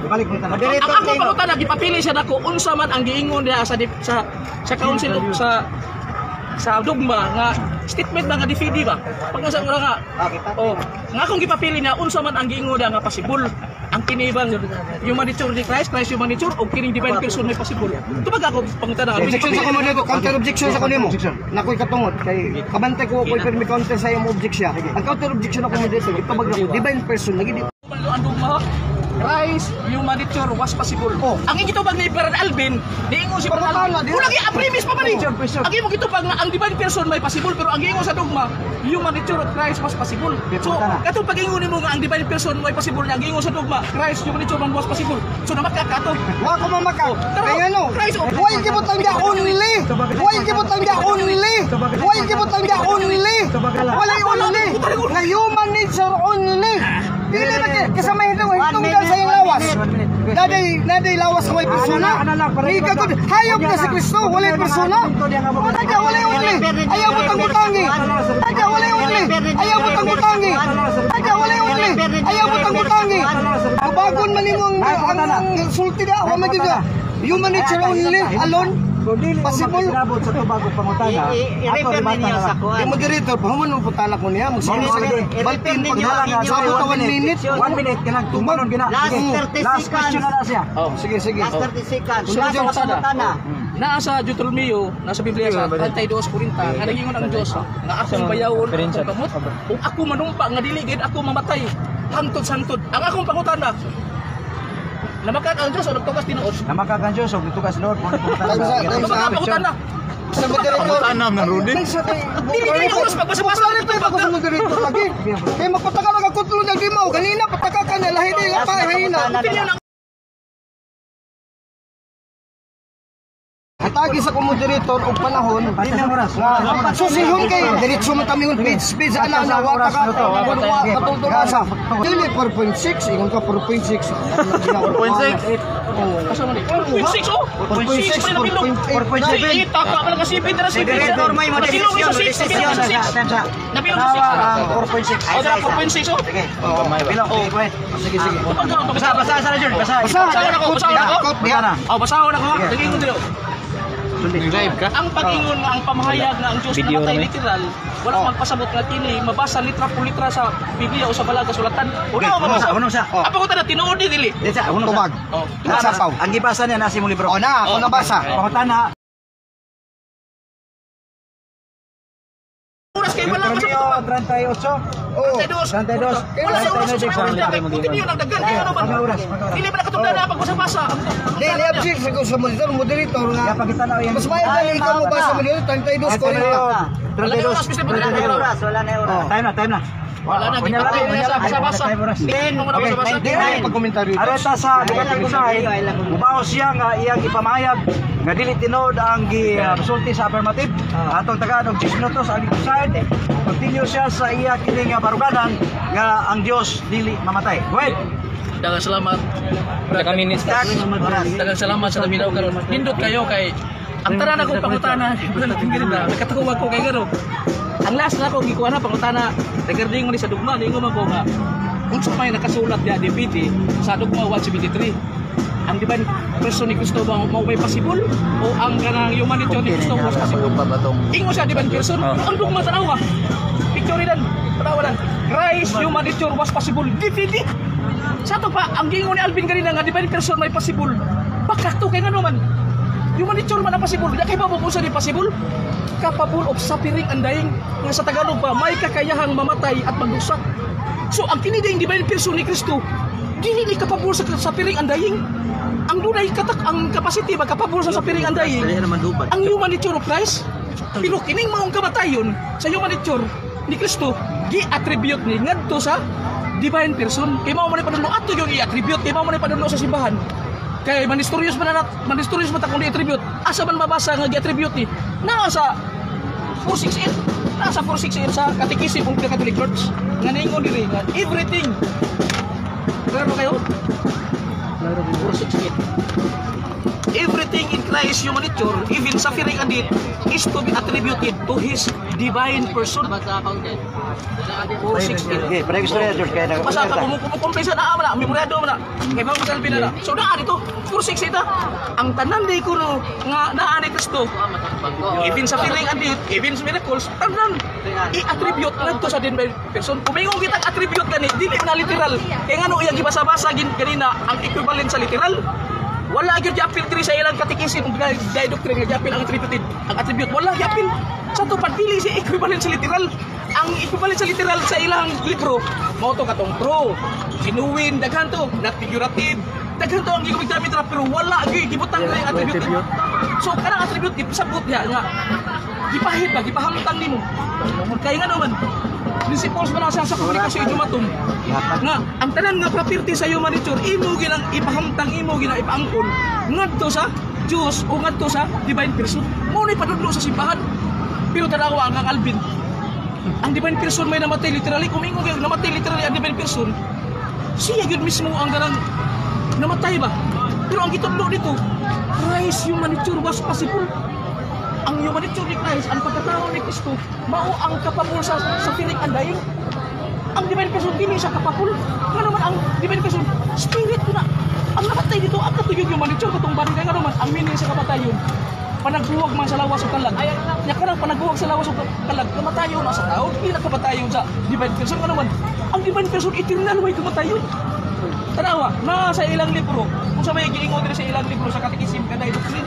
[SPEAKER 1] Balik mo tanong.
[SPEAKER 3] Ang ako pangutan na gipapili siya nako unsa man ang giingon niya sa council of sa dogma nga statement ba nga defendi ba pag nasa nga nga akong gipapili niya unsa man ang giingon niya nga possible ang kinibang human nature ni Christ human nature o kining divine person may possible tubag ako pangutan na
[SPEAKER 2] Objection sa kumo nito, counter objection sa kumo. Nakoy katungod kay kabantay ko koy permi counter sa imong objection. Ang counter objection ako mo dito, itubag ako divine person lagi di.
[SPEAKER 3] ang dogma Christ human nature was possible. Ang gitubag ni Brad Alvin, niingon si Brad Alvin. Wala gyud premise pa man ni. Ang imo gitubag nga ang divine person may possible pero ang giingon sa dogma human nature of Christ was possible. So katong pag-ingon nimo nga ang divine person may possible ang giingon sa dogma Christ human nature man was possible. So namatka kato.
[SPEAKER 2] Wa ko mamaka. Kay ano?
[SPEAKER 3] Christ
[SPEAKER 2] Why gibot ang dia only? Why gibot ang dia only? Why gibot ang dia only? Wala only. Nga human nature only. Dili ba kasama ito hitungdan sa iyong lawas? Naday lawas sa may persona. Ikagod hayop na si Kristo, wala persona. Taga wala only. Ayaw mo tangutangi. Taga wala only. Ayaw mo tangutangi. Taga wala only. Ayaw mo tangutangi. Bagon man nimo ang sulti da, wa magiga. Human nature only alone. Possible
[SPEAKER 1] sa tubago pangutana.
[SPEAKER 5] I-refer ninyo sa kuha.
[SPEAKER 2] Yung moderator, pahuman mo putala ko niya. Baltin pag sabot ka 1 minute.
[SPEAKER 1] 1 minute kanang tumanon gina.
[SPEAKER 5] Last 30
[SPEAKER 1] Last question na siya.
[SPEAKER 2] Sige, sige.
[SPEAKER 5] Last 30 seconds.
[SPEAKER 3] Sunod
[SPEAKER 5] Last
[SPEAKER 3] yung
[SPEAKER 5] sa pangutana.
[SPEAKER 3] Nasa Deuteronomio, nasa Biblia sa 32:40, nga nagingon ang Dios nga akong bayawon akong kamot ug ako manumpa nga dili gid ako mamatay hangtod santod. Ang akong pangutana namakan ang Dios o nagtugas tinuod.
[SPEAKER 1] Namakakan Diyos og tugas Lord.
[SPEAKER 3] Ano ba ang pangutana?
[SPEAKER 2] Sa moderator.
[SPEAKER 4] Tanam ng Rudy.
[SPEAKER 3] Dili na oras pagbasa-basa nito
[SPEAKER 2] Ako sa moderator lagi. Kaya magpataka lang ako tulong ng mo. Ganina pataka ka na lahi di pa hina. Atagi sa moderator og panahon. Susihon kay diretso man kami page ana na wa ka patultulasa. Dili 4.6 ingon ka 4.6.
[SPEAKER 4] 4.6.
[SPEAKER 3] Asa man ni? 4.6 oh. 4.6 4.7. Taka ka lang kasi pindra sa
[SPEAKER 5] Moderator, may modesisyon.
[SPEAKER 3] Nabilong sa
[SPEAKER 1] 4.6.
[SPEAKER 3] 6. O dala 4.6 oh.
[SPEAKER 1] Sige. Bilong. Sige, sige.
[SPEAKER 3] Basa
[SPEAKER 1] sa Lord, basa.
[SPEAKER 3] Basahon ako.
[SPEAKER 1] Basa.
[SPEAKER 3] Oh, basahon ako. Nagingon dilo.
[SPEAKER 4] Live ka?
[SPEAKER 3] Ang pag-ingon nga ang pamahayag nga ang Diyos
[SPEAKER 4] Video
[SPEAKER 3] namatay
[SPEAKER 4] na
[SPEAKER 3] literal, wala magpasabot nga kini mabasa litra por litra sa Biblia o sa balaga sulatan. Una mabasa.
[SPEAKER 1] Unong sa.
[SPEAKER 3] Apa ko ta tinuod ni dili.
[SPEAKER 1] Desa, unong sa.
[SPEAKER 2] Tubag.
[SPEAKER 3] Oh.
[SPEAKER 2] Sapaw.
[SPEAKER 1] Ang gibasa niya nasa imong libro.
[SPEAKER 2] O na, ako nabasa.
[SPEAKER 1] Pangutana.
[SPEAKER 3] Oras kay wala ka sa
[SPEAKER 1] 38.
[SPEAKER 2] Oo.
[SPEAKER 3] 32.
[SPEAKER 1] 32.
[SPEAKER 3] Wala sa oras sa mga continue nang dagdag kayo naman. Dili ba nakatungdan na pagbasa-basa.
[SPEAKER 2] Dili object sa moderator nga.
[SPEAKER 1] Ya pagitanaw yan.
[SPEAKER 2] Mas may dali ikaw mo basa mo dito 32 ko rin.
[SPEAKER 3] Wala na oras Mr. Moderator.
[SPEAKER 5] Wala na oras.
[SPEAKER 1] Time na.
[SPEAKER 3] Wala na basa-basa. Din mo na basa-basa.
[SPEAKER 2] Pag-komentaryo.
[SPEAKER 1] Areta sa Digatibusay, mubaw siya nga iyang ipamayag nga dili tinod ang gisulti sa affirmative. Atong tagaan og 10 minutos ang side. Continue siya sa iya kining baruganan nga ang Dios dili mamatay. Wait.
[SPEAKER 3] Daghang salamat.
[SPEAKER 4] Daghang minutes.
[SPEAKER 3] Daghang salamat sa laminaw karon. Nindot kayo kay ang tanan akong pangutana. Nakatuwag ko kay garo. Ang last na akong gikuha na pangutana. Regarding mo ni sa dugma, ningon man ko nga unsa may nakasulat diya DVD sa dugma 173. Ang divine person ni Kristo ba mao may possible o ang kanang humanity ni Kristo was possible? Ingon siya divine person. Ang dugma tanaw ka. Picture dan patawalan. Christ human nature was possible. DVD. Sa to pa ang gingon ni Alvin ganina nga divine person may possible. Bakak to kay ngano man. Human nature man ang possible. Di kay ba mo sa possible? Capable of suffering and dying. Nga sa Tagalog pa, may kakayahang mamatay at magdusa. So, ang kinidayang divine person ni Kristo, dili ni capable sa suffering and dying. Ang dunay ang capacity ba capable sa suffering and dying. Ang human nature of Christ, pero kining maong kamatayon sa human nature ni Kristo, gi-attribute ni ngadto sa divine person. Kay mao man ni padulong ato yung i-attribute, kay mao man ni padulong sa simbahan. Kay manistorious man ta kung di-attribute. Asa man mabasa nga gi-attribute ni? Naa sa 468. nasa 468 sa Catechism of the Catholic Church. Nga ningon diri nga everything. Klaro kayo? 468. Everything in Christ human nature, even suffering and death, is to be attributed to His divine person. 468.
[SPEAKER 1] Okay, pareho gusto niya, George. Kaya
[SPEAKER 3] Basta ka kumukumpisa na na, memorado mo na. Kaya ba mo sa na. So daan ito, 468 ang tanan di ko no, nga naa ni Kristo. Even suffering and death, even miracles, tanan i-attribute lang to sa divine person. Kumingong kitang attribute gani, dili na literal. Kaya nga no, iyang gibasa-basa ganina ang equivalent sa literal. Wala gyud yapil diri sa ilang catechism ug doctrine nga yapil ang attributed. Ang attribute wala yapil. Sa tupad dili si equivalent sa literal. Ang equivalent sa literal sa ilang libro mao to katong true, genuine, daghan to, not figurative. Daghan to ang gigamit ra pero wala gyud gibutang ang attribute. So kanang attribute gisabot diha nga gipahid ba gipahamtang nimo. Kaya nga naman principles man sa komunikasyon idumatom nga ang tanan nga property sa human nature imo ginang ipahamtang imo ginang ipaangkon ngadto sa Dios o ngadto sa divine person mo ni padudlo sa simbahan pero tanawa ang Alvin ang divine person may namatay literally kung ingo gyud namatay literally ang divine person siya gyud mismo ang ganang namatay ba pero ang gitudlo dito Christ human nature was possible. Ang human nature ni Christ, ang pagkatao ni Kristo, mao ang kapapul sa suffering and dying. Ang divine person dili siya kapapul. Nga naman ang divine person, spirit na. Ang namatay dito, ang katuyog human nature, katong bari nga naman, ang meaning sa kamatayon. Panagbuwag man sa lawas o kalag. Nya kanang panagbuwag sa lawas o kalag, kamatayon na sa tao, hindi na kamatayon sa divine person. Nga naman, ang divine person, eternal way kamatayon. Tanawa, na sa ilang libro, kung sa may giingon din sa ilang libro sa Catechism kanay doctrine,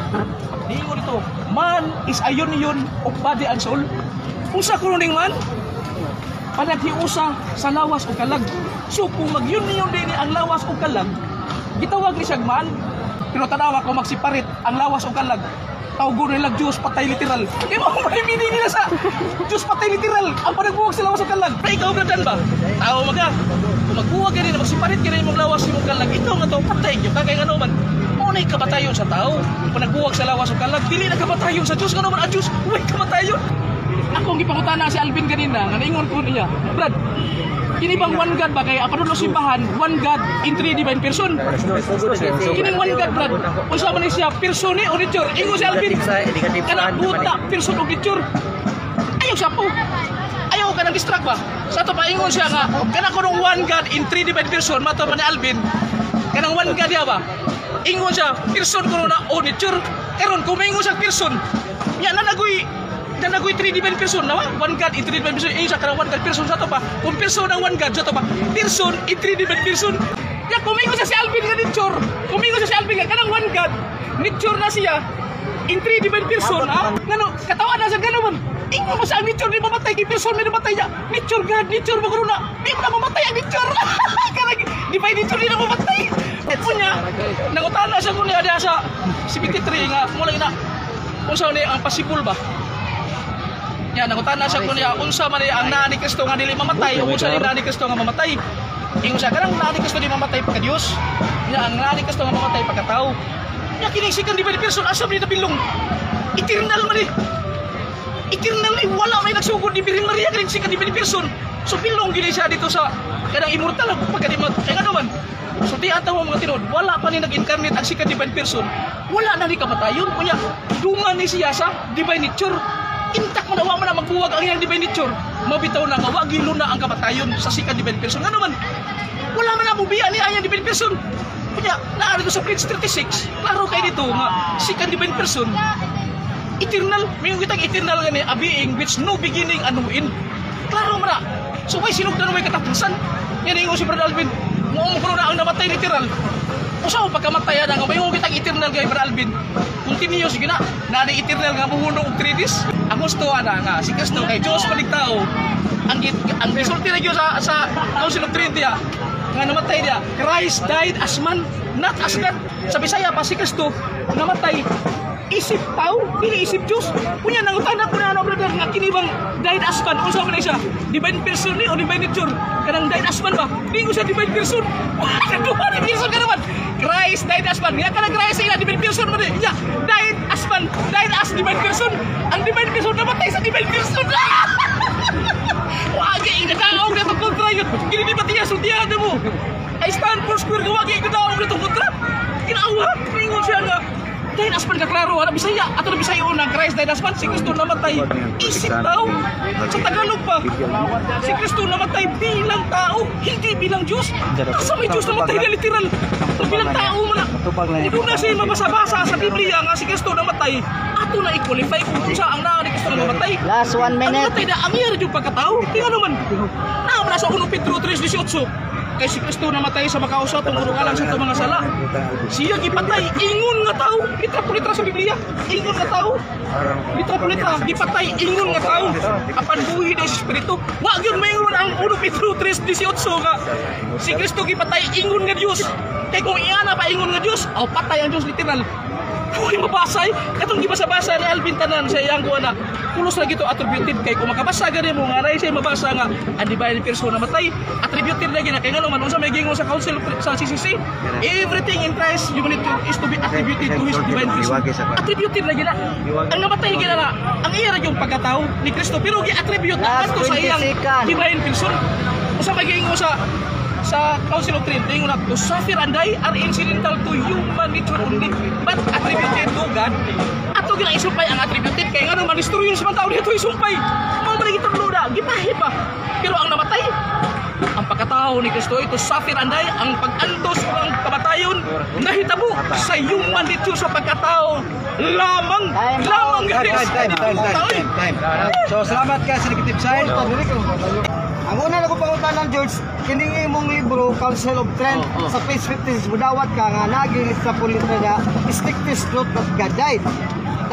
[SPEAKER 3] diingon ito, man is a union of body and soul. Kung sa kuning man, panaghiusa sa lawas o kalag. So kung mag-union din ang lawas o kalag, gitawag ni siyang man, pero tanawa kung magsiparit ang lawas o kalag, tawgo nila Diyos patay literal. Di ba kung may meaning nila sa Diyos patay literal, ang panagbuwag sa lawas o kalag. Pero ikaw na ba? Tao maga. Kung magbuwag ka rin, magsiparit ka rin mong lawas yung kalag, ikaw nga to, patay nyo. Kaya nga naman, muna'y kamatayon sa tao. Kung nagbuwag sa lawas o kalag, dili na kamatayon sa Diyos. Nga naman, ang Diyos, huwag kamatayon. Akong gipangutana si Alvin kanina, nga naingon ko niya, Brad, kini bang one God ba? Kaya apad no simbahan, one God in three divine person. Kining one God, Brad, kung sa man siya, person o nature. Ingo si Alvin, kana buta, person o nature. Ayaw siya po. Ayaw ka nang distract ba? Sa ito pa, ingon siya nga, kana ko nung one God in three divine person, mato pa ni Alvin, kanang one God niya ba? Ingon siya, person ko na o nature. Karon kumingon siya person. Yan na nagoy three divine person na one God in three divine person. Ingon siya kanang one God person sa ito pa. Kung person ang one God sa ito pa, person in three divine person. Ya kumingon siya si Alvin nga nature. Kumingon siya si Alvin nga kanang one God. Nature na siya in three divine person. Ngano, katawan na sa ganoon. Ingon mo sa nature di mamatay kay person may namatay niya. Nature God, nature mo na. Di mo na mamatay ang nature. Kanang divine nature di na mamatay. Punya, nangutana siya kung niya sa CBT3 nga mula na unsa ni ang possible ba? Ya, nangutana siya kung niya unsa man ang naa ni Kristo nga dili mamatay o unsa ni naa ni Kristo nga mamatay. Ingon siya kanang naa ni Kristo di mamatay pagka Dios. Ya, ang naa ni Kristo nga mamatay pagka tao. Ya, kining second divine person asam ni nabilong. Eternal man ni. Eternal ni wala may nagsugod ni Virgin Maria kining second divine person. So bilong gini siya dito sa kanang immortal pagka di kaya naman. So di ataw mga tinod, wala pa ni nag-incarnate ang second divine person. Wala na ni kamatayon, kunya dungan ni siya sa divine nature. Intak mo na wa man na magbuwag ang iyang divine nature. Mabitaw na nga wa gilo na ang kamatayon sa second divine person. Nga naman, wala man na mubiya ni ang divine person. Kunya, naari ko sa Prince 36, klaro kay dito nga second divine person. Eternal, may kitang eternal nga ni a being which no beginning and no end. Klaro man na. So why sinugdan mo may katapusan? Yan ingo si Brother Alvin. Muong ko na ang namatay literal. Usaw pagkamatay na nga may kitang eternal kay Brother Alvin. Continue sige na. Nani eternal nga muhuno og 3 days. Ang gusto ana nga si Kristo kay Dios palig tao. Ang resulti na gyud sa Council of Trinity nga namatay dia. Christ died as man, not as God. Sa Bisaya pa si Kristo namatay isip tao, dili isip Diyos. Kunya nangutana ko na ano brother nga kini bang died as man unsa man siya? Divine person ni o divine nature? Kanang died as man ba? Di ko siya divine person. Duha ni person ka naman. Christ died as man. Ya kanang Christ ila divine person man. Ya died as man, died as divine person. Ang divine person namatay sa divine person. Wagi ikadaog na itong kontra yun. Hindi ba tiya sundihan mo? I stand for square nga wagi ikadaog na itong kontra. Kinaawa, ringon siya nga. Dahil aspan ka klaro, na Bisaya. Ato na Bisaya unang Christ dahil aspan si Kristo namatay. Isip tao. Sa Tagalog pa. Si Kristo namatay bilang tao, hindi bilang Diyos. Asa may Diyos namatay na literal. Bilang tao mo na. Kung na siya mabasa-basa sa Biblia nga si Kristo namatay, ato na i-qualify kung saan ang naa ni Kristo na namatay.
[SPEAKER 5] Last 1
[SPEAKER 3] Ang
[SPEAKER 5] minute.
[SPEAKER 3] namatay na ang iya yung pagkatao. Tingnan naman. Naman sa 1 Pedro 3:18. Kay si Kristo namatay sa makausa tungkol alang sa itong mga sala. Siya gipatay, ingon nga tao. Litra po litra sa Biblia. Ingon nga tao. Litra po litra, gipatay, ingon nga tao. Apan buhi na sa Espiritu. Wag yun mayroon ang 1 Pedro 3:18 nga. Si Kristo gipatay, ingon nga Diyos. Kay kung iana pa ingon nga Diyos, o patay ang Diyos literal. Huwag mabasay. Katong gibasa-basa ni Alvin Tanan sa iyang kuha na pulos na gito attributed kay kung makabasa gani mo nga ray siya mabasa nga ang divine person namatay attributed na gina kay nga naman unsa may gingon sa council sa CCC everything in Christ humanity is to be attributed to his divine person attributed na gina ang namatay gina na ang iya ra yung pagkatao ni Kristo pero gi-attribute na ato sa iyang divine person unsa may gingon sa Council of Trade, tingin na to suffer and die are incidental to human nature only but attributed to God. Ato gina isumpay ang attributed kay nga naman istoryo sa mga tao dito isumpay. Mao man gitong luda, gipahi pa. Pero ang namatay, ang pagkatao ni Kristo ito suffer and die, ang pag-antos ng kamatayon nahitabo sa human nature sa pagkatao lamang guys.
[SPEAKER 1] Time. So salamat ka sa negative side.
[SPEAKER 2] Ang una na ko pangutanan, George, kiningi mong libro, Council of Trent, sa page 56, budawat ka nga, nagilit sa pulitra na, stick this truth that God died.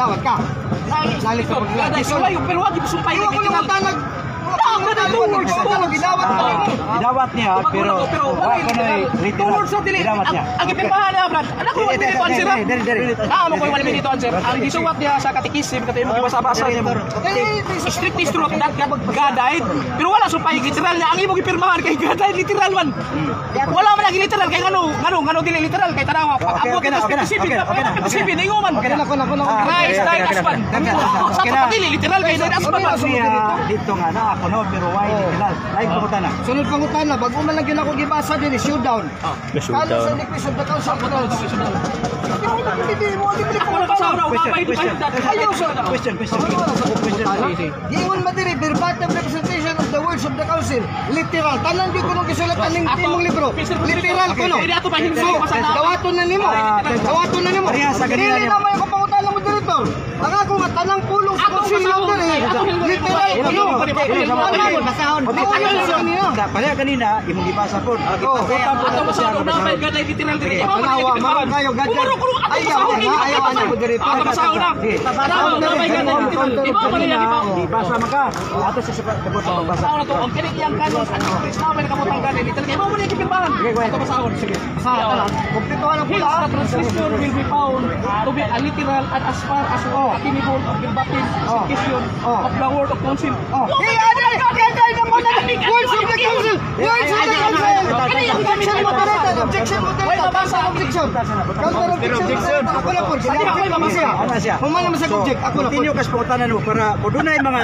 [SPEAKER 2] Dawat ka. Nalit sa pulitra.
[SPEAKER 3] Pero wag isumpay
[SPEAKER 2] Iwa ko naman tanag.
[SPEAKER 1] Idawat niya pero wa ko na literal. Idawat niya.
[SPEAKER 3] Ang ipirmahan niya, Brad. Anak ko, wala minito answer. Mo ko wala minito answer. Ang gisuwat niya sa katikisim, katay mo gibasa-basa niya. Strictly true that God died. Pero wala sumpay literal niya. Ang imong ipirmahan kay God died literal man. Wala man lagi literal kay ngano dili literal kay tanawa. Pag-abot ka specific na inguman. Christ died as man. Sa dili literal kay died as man.
[SPEAKER 1] Dito nga na ako no pero why literal. Lain pangutana.
[SPEAKER 2] Sunod pangutana, bago man lang ginako gibasa din, showdown. Kano sa decrease of the Council of Trent?
[SPEAKER 1] Question.
[SPEAKER 2] Giingon madiri, verbatim representation of the words of the council. Literal. Tanan di ko nung gisulatan ng timong libro. Literal ko no. So, dawaton na nimo. Dili na may kapangutana mo dito. Ang ako nga tanang pulong sa konsilyo diri. Literal ko no.
[SPEAKER 5] Basahon.
[SPEAKER 1] Kaya kanina imong gibasa pod.
[SPEAKER 3] Ato masahon na may gaday literal diri.
[SPEAKER 2] Tanawa man kayo gadyan. Ayaw na mo diri.
[SPEAKER 3] Ato masahon na. Tanawa na may gaday literal. Iba man yan iba.
[SPEAKER 1] Basa maka. Ato sa sabot sa pagbasa.
[SPEAKER 3] Masahon na to. Ang kinig yang kanon sa Kristo may nakabutang gaday literal. Iba man yan kipirmahan. Ato masahon. Sige.
[SPEAKER 2] Kumpletuhan ang pula.
[SPEAKER 3] The translation will be found to be a literal and as far as attainable of the verbatim execution of the word of council.
[SPEAKER 2] Words of the council! Words of the council! Objection moderated! Counter objection! Ako na po, siya. Humana mo sa object, ako na po.
[SPEAKER 1] Continue kas pangutanan mo para dunay mga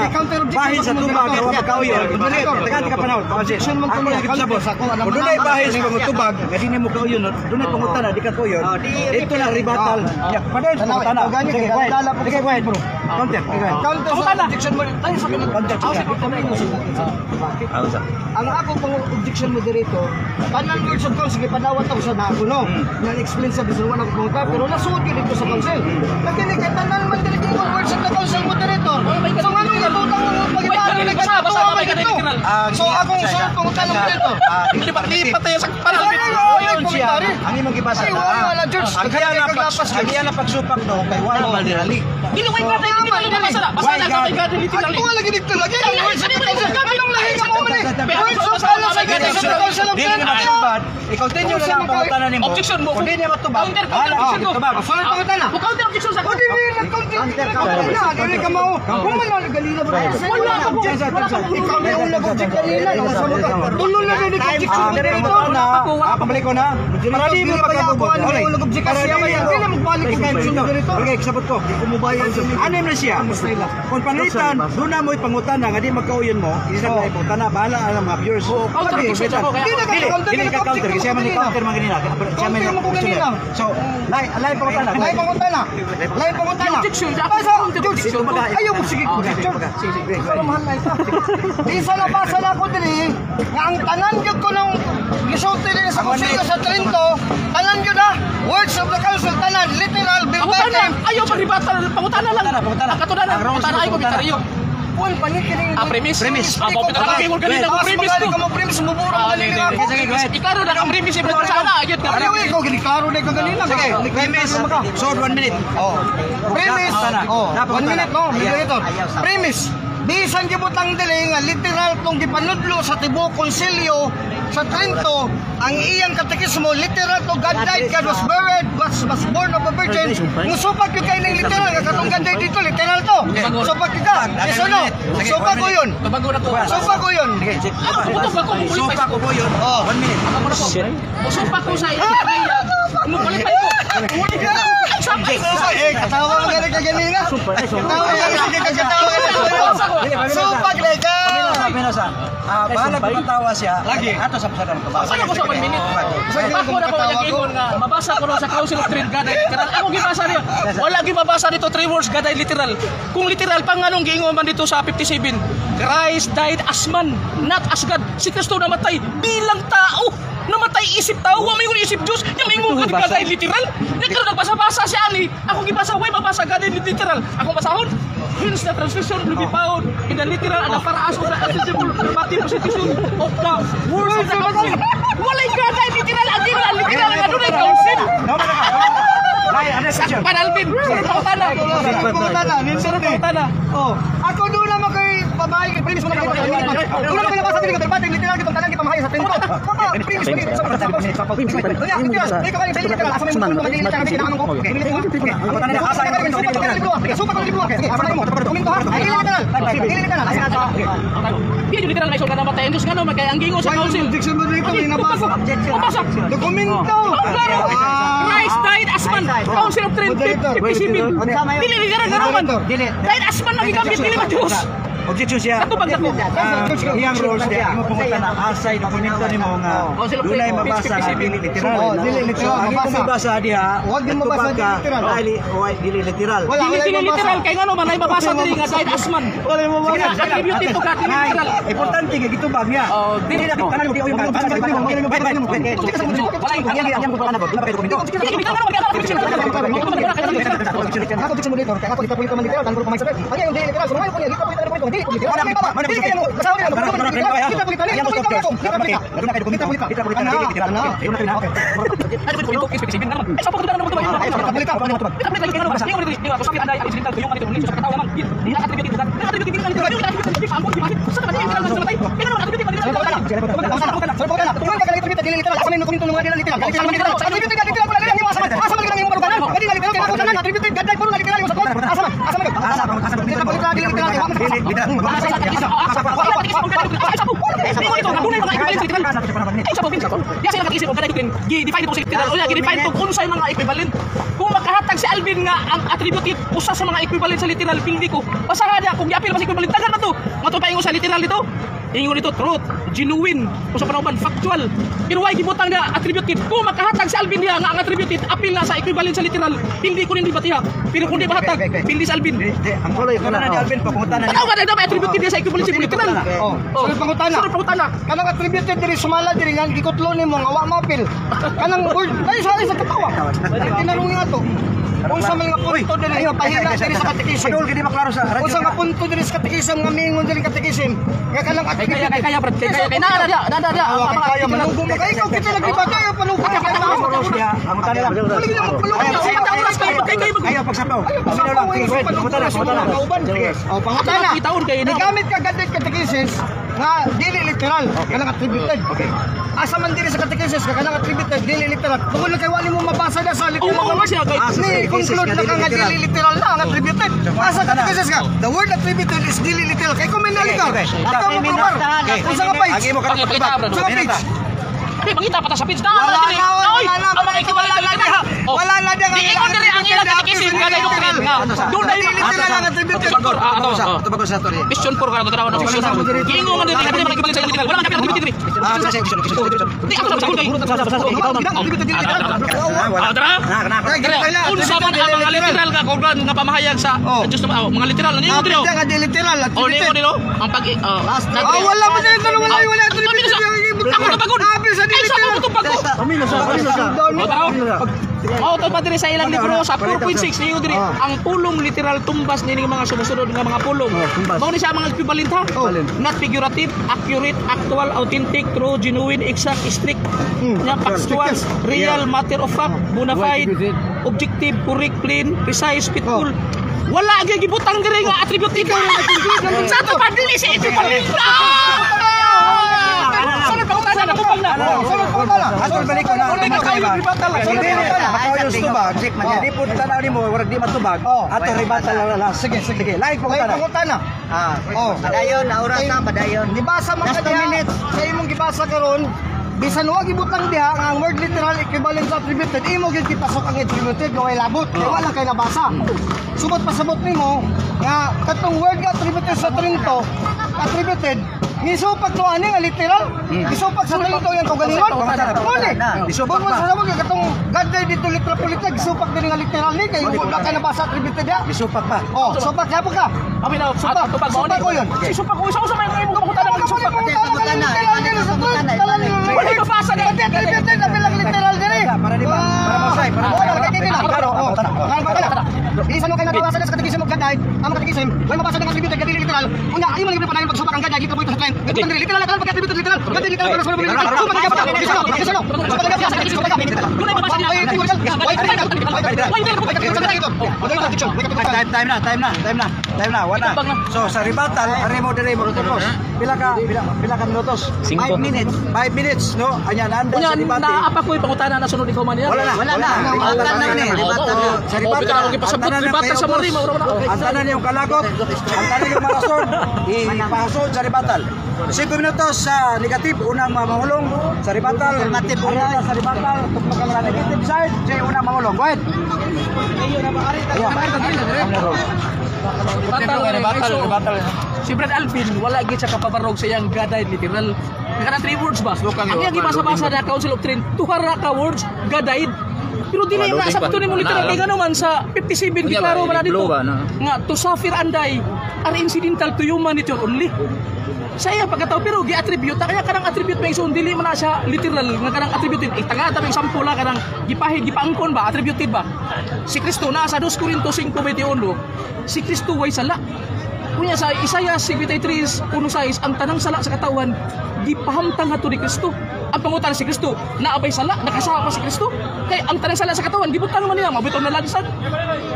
[SPEAKER 1] bahin sa tubag o makauyon. Tagaan ka panahon.
[SPEAKER 2] Objection man ko mga kalbos.
[SPEAKER 1] Kung dunay bahin sa mga tubag, nga dili mo kauyon, dunay pangutana di ka kauyon. Ito na ribatal. Padayos pangutana. Sige, go ahead. Counter.
[SPEAKER 2] Counter sa objection moderated. Tayo sa
[SPEAKER 1] Counter.
[SPEAKER 2] ang ako pang objection moderator, tanan words of council ipadawat ako sa nako no. Nang explain sa bisan ako pumunta pero nasuot yun dito sa council. Nakinig ka tanan man diri yung words of the council moderator. So ano yung tutang pag-ibalo na
[SPEAKER 3] Basa may gaday literal.
[SPEAKER 2] So akong sunod pumunta ng moderator.
[SPEAKER 3] Lipat tayo sa parang
[SPEAKER 1] Ang imong gibasa
[SPEAKER 2] Ay, wala, George.
[SPEAKER 1] ang kaya na pagsupak do kay wala baldirali.
[SPEAKER 3] Dili way gaday literal na basa na. Basa na may gaday literal.
[SPEAKER 2] Ako lagi dito lagi. Ang words of the council. Anong lahi ka mo man eh. Words of the council sa council of
[SPEAKER 1] Dili na matubag, i-continue na lang ang pangutanan nimo.
[SPEAKER 3] Objection mo.
[SPEAKER 1] Kung di niya matubag,
[SPEAKER 3] Counter
[SPEAKER 1] wala
[SPEAKER 3] objection ko.
[SPEAKER 1] tubag.
[SPEAKER 2] Sunod pangutana.
[SPEAKER 3] Counter objection sa
[SPEAKER 2] O di Dili ka mao. Kung man lang galila ba?
[SPEAKER 3] Wala ka po.
[SPEAKER 2] Ikaw na yung nag-object kanina. Tulo na din nag-objection
[SPEAKER 1] Dire
[SPEAKER 2] dito.
[SPEAKER 1] ko na, pabalik ko na. Para di mo pagkabubot.
[SPEAKER 2] Ano yung nag-object kasi yan? Hindi na magbalik ka kayo dito.
[SPEAKER 1] Okay, sabot ko.
[SPEAKER 2] Kumubayan sa
[SPEAKER 1] Ano na siya? Kung panitan, doon na mo ipangutan na, nga di magkauyon mo, isa na ipuntan na, bahala ang mga viewers.
[SPEAKER 3] Counter objection ako kaya.
[SPEAKER 1] Dili ka counter, kasi siya man i-counter mga ganina. Siya man i-counter. So, lain pangutan na.
[SPEAKER 2] Lain pangutana. Lain pangutana.
[SPEAKER 3] Objection.
[SPEAKER 2] Basta,
[SPEAKER 3] Objection.
[SPEAKER 2] ayaw mo sige ko. Pero mahal na ito. Isa na basa na ako diri nga ang tanan gyud ko nung gisulti din sa konsilyo sa Trento, tanan gyud na words of the council tanan literal
[SPEAKER 3] Pangutana.
[SPEAKER 2] verbatim.
[SPEAKER 3] Ayaw magribata. Pangutana lang.
[SPEAKER 1] Pangutana.
[SPEAKER 3] Ang katunanan. Pangutana ay komentaryo.
[SPEAKER 2] Kun panikining.
[SPEAKER 3] Premise. Ako pinakakagay mo kanina kung premise to.
[SPEAKER 2] Ka mo premise mo mura
[SPEAKER 3] Ah,
[SPEAKER 2] galing
[SPEAKER 3] hindi.
[SPEAKER 2] ako.
[SPEAKER 1] Sige, go ahead.
[SPEAKER 3] Ikaw na ang premise ibig sana. Ayot ka.
[SPEAKER 2] Ayaw ikaw gini klaro na ikaw ganina.
[SPEAKER 1] Sige, premise. So, 1 minute.
[SPEAKER 2] Oh. Premise. Oh, 1 minute no, moderator. Premise. Bisan gibutang dili nga literal tong gipanudlo sa tibuok konsilyo sa Trento ang iyang katekismo literal to God died, God was buried, was born of a virgin. Musupak yung kayo ng literal nga katong God died dito literal to. Supak ka. Yes or no? Supak ko yun.
[SPEAKER 3] Kabago na to.
[SPEAKER 2] Supak ko yun.
[SPEAKER 3] Butok ako.
[SPEAKER 1] Supa ko po yun.
[SPEAKER 2] Oh.
[SPEAKER 1] 1 minute.
[SPEAKER 3] Usupak ko sa iya. Mukulit pa ito.
[SPEAKER 2] Eh, katawa mo ganun ka ganina. Katawa mo ganun ka ganina. Supak na ka.
[SPEAKER 1] Pinosa. Bahala kung matawa siya. Lagi. Ato sa pasada ng kabawa.
[SPEAKER 3] Ano ko sa 1 minute? Ako na ko yung nga mabasa ko ron sa Council of Trade Gaday. Karon ako gibasa niya. Wala gibabasa dito 3 words Gaday literal. Kung literal pa nganong giingon man dito sa 57. Christ died as man, not as God. Si Kristo namatay bilang tao. Namatay isip tao, wa may isip Diyos. Yung may nga Gaday literal. Nagkaroon nagbasa-basa si Ali. Ako gibasa, way mabasa Gaday literal. Ako basahon. Hence the translation will be found in the literal and the paraas of the accessible verbatim position of the words of the council. Walay Gaday literal, ang literal ang ano na yung council. Sa panalbin, sunod pangutana.
[SPEAKER 2] Pangutana,
[SPEAKER 3] Sunod pangutana.
[SPEAKER 2] Oh, ako doon naman kay babae kay premise mo na kita. Doon naman nabasa din ka verbatim literal kitong tanan kita mahaya sa Trento. Premise mo. Ikaw ay literal asa mo mo magiging literal kasi naman ko. Ako tanan na asa ko. Supa ko libro. Sige, asa mo. Komento ha. Ay literal. Literal. Asa na.
[SPEAKER 3] Di literal na iso na namatay ang Diyos nga no, magkaya ang gingo sa council.
[SPEAKER 2] Objection mo dito inabasa.
[SPEAKER 3] Mabasa.
[SPEAKER 2] Dokumento.
[SPEAKER 3] Christ died as man. Council of Trade 57. Dili literal na naman. Died as man ang igamit dili ba Diyos?
[SPEAKER 1] Objection siya.
[SPEAKER 3] Ato bang dako?
[SPEAKER 1] Iyang rules niya. Imo pumunta na asay dokumento nimo nga dunay mabasa na dili literal.
[SPEAKER 2] Oh, dili literal,
[SPEAKER 1] So, ang
[SPEAKER 2] mabasa.
[SPEAKER 1] imo mabasa diha.
[SPEAKER 2] Huwag din mabasa dili literal.
[SPEAKER 1] Dili literal.
[SPEAKER 2] Wala,
[SPEAKER 3] Dili literal kay ngano man ay mabasa diri nga died as man.
[SPEAKER 2] Wala mo
[SPEAKER 3] Sige na, attributed to God dili literal.
[SPEAKER 1] Importante nga gitubag niya.
[SPEAKER 3] Oh,
[SPEAKER 1] Dili na kanan mo yung
[SPEAKER 3] Kung makahatag si Alvin nga ang attributive usa sa mga equivalent sa literal pindi ko. Basahan niya kung giapil ba si equivalent tagan na to. Matupaingon sa literal dito. Ingon dito truth, genuine, kung sa panahon factual. Pero why gibutang na attributive? Kung makahatag si Alvin niya nga ang attributive apil na sa equivalent sa literal, hindi ko rin dibatiha. Pero kung di mahatag, pindi sa Alvin.
[SPEAKER 1] ang tuloy ko na ni Alvin papunta na
[SPEAKER 3] Ano ba na attributive niya sa equivalent sa literal?
[SPEAKER 2] Oh, sunod pangutana.
[SPEAKER 3] Sunod pangutana.
[SPEAKER 2] Kanang attributed diri sumala diri nga gikutlo nimo nga wa mapil. Kanang word ay sa katawa. Tinarong nga to. Kung sa mga punto diri nga pahina diri sa katekism.
[SPEAKER 1] Padul gidi maklaro sa
[SPEAKER 2] Kung sa mga punto diri sa katekism nga mingon diri katekism. Nga kanang attributed.
[SPEAKER 3] Kaya brad, kaya na dia.
[SPEAKER 2] Kaya manugo mo kay ikaw kita nagbibata ya panugo.
[SPEAKER 1] ang tala lang. Ayaw pagsapaw. Sino lang? Sige, papunta na.
[SPEAKER 2] Oh, pangutana.
[SPEAKER 3] Taon kayo na.
[SPEAKER 2] Nagamit ka gadit katekism catechesis nga dili literal kanang attributed. Asa man diri sa catechesis nga kanang attributed dili literal. Kung kay wali mo mabasa na sa literal.
[SPEAKER 3] Oo, siya kay
[SPEAKER 2] Ni conclude na ka nga dili literal na ang attributed. Asa catechesis ka? The word attributed is dili literal. Kay kung may naligaw. Ikaw mo probar. Kung sa page.
[SPEAKER 1] Agi mo karon pagtubag.
[SPEAKER 2] Sa page.
[SPEAKER 3] Di mangita pa ta sa page na.
[SPEAKER 2] Wala na,
[SPEAKER 3] Oh,
[SPEAKER 2] wala na diyan.
[SPEAKER 3] di ingon diri ang ilang katikisim nga dai doctrine nga. Doon dai
[SPEAKER 2] literal ang attributed.
[SPEAKER 1] Ito bagor sa story.
[SPEAKER 3] question 4 ka tanaw na question. Giingon nga diri dili makikibalik sa literal. Wala na kay diri.
[SPEAKER 1] Kasi
[SPEAKER 3] Di ako sa kay. Unsa man ang mga literal nga kung nga pamahayag sa just mga literal ni ingon diri.
[SPEAKER 2] Nga di literal
[SPEAKER 3] O ni ingon diri ang pag
[SPEAKER 2] wala pa dito wala attributed.
[SPEAKER 3] Ako na pagod.
[SPEAKER 2] Abi sa dili
[SPEAKER 3] Ay, sa pagod. Oh, to pa diri sa ilang libro sa 4.6 niyo diri ang pulong literal tumbas ni mga sumusunod nga mga pulong. Mao ni siya mga equivalent ha. Not figurative, accurate, actual, authentic, true, genuine, exact, strict, nya factual, real, matter of fact, bona fide, objective, correct, plain, precise, faithful. Wala gyud gibutang diri nga attribute ito. Sa to pa dili sa equivalent. Sana pa utan na kupang na.
[SPEAKER 1] Atol balik ko na. Hindi makayos tubag. Di po tanaw nimo warag di matubag. Ato ribatal la. Sige. Like po
[SPEAKER 2] Ay
[SPEAKER 1] kana.
[SPEAKER 2] pangutana.
[SPEAKER 5] Padayon, naura na, padayon.
[SPEAKER 2] Gibasa man ka diha. Sa imong gibasa karon, bisan wa gibutang diha nga ang word literal equivalent sa attributed, imo gyud gipasok ang attributed nga way labot. Kay wala kay nabasa. Subot pasabot nimo nga katong word nga attributed sa Trinito, attributed gisupak no ani nga literal. Gisupak sa Trinito yang kaugalingon. Mali. Gisupak pa. Sa mga katong God dito literal politik, gisupak din nga literal ni kay wala kay nabasa attributed diha.
[SPEAKER 1] Gisupak pa.
[SPEAKER 2] Supak gyapon ka.
[SPEAKER 3] Abi na
[SPEAKER 2] Supak
[SPEAKER 3] tupag mao ni.
[SPEAKER 2] ko yun.
[SPEAKER 3] Si supak ko isa sa may mga butan ng supak.
[SPEAKER 2] Wala
[SPEAKER 3] Wala ka basa na
[SPEAKER 2] attributed na bilang literal diri.
[SPEAKER 1] Para di ba? Para mausay, para
[SPEAKER 2] Wala kay dili. Bisan mo kay nabasa sa katekisim og gaday, ang katekisim, way mabasa ng attributed dili literal. Unya imo lang panayon pagsupak ang gaday dito po ito sa trend. Ito dili literal pag attributed literal. Gaday literal para sa mga literal. Supak ka pa. Bisan. Supak ka pa sa katekisim og gaday.
[SPEAKER 3] Wala ka basa na.
[SPEAKER 1] Time na. Wala. So sa ribatal, aremo dire mo tutos. Pila ka minutos? 5 minutes. 5 minutes, no? Anya nanda
[SPEAKER 3] Unya
[SPEAKER 1] sa debate.
[SPEAKER 3] na apa ko pangutana na sunod ikaw man yan.
[SPEAKER 1] Wala na.
[SPEAKER 5] Ribatal na ni, ribatal na.
[SPEAKER 1] Sa ribatal.
[SPEAKER 3] Ribatal sa marima.
[SPEAKER 1] Ang tanan yung kalakot, ang tanan yung marason, ipahasod sa ribatal. 5 minutos sa negative, unang mamahulong sa ribatal.
[SPEAKER 5] Affirmative.
[SPEAKER 1] Ariana sa ribatal, tuktok ang negative side, siya unang mamahulong. Go ahead.
[SPEAKER 3] Ribatal. Si Brad Alvin, wala gid sa kapabarog sa iyang gaday literal. Kana 3 words ba? Ang iyang gibasa-basa na Council of Trent, 2 ka words gaday. Pero dili na sa patuloy mo literal kay ngano man sa 57 giklaro man dito. Nga to suffer and die are incidental to humanity only. Saya pagkatao pero gi-attribute kaya kanang attribute may ison dili man na siya literal nga kanang attributed tanga ta may sample la kanang gipahid gipaangkon ba attributed ba. Si Kristo na sa 2 Corinto 5:21 si Kristo way sala. Kunya sa Isaiah 53:1 ang tanang sala sa katawan gipahamtang ato ni Kristo. Ang pangutan si Kristo naabay sala nakasama si Kristo kay ang tanang sala sa katawan gibutang man niya mabitaw na lansan.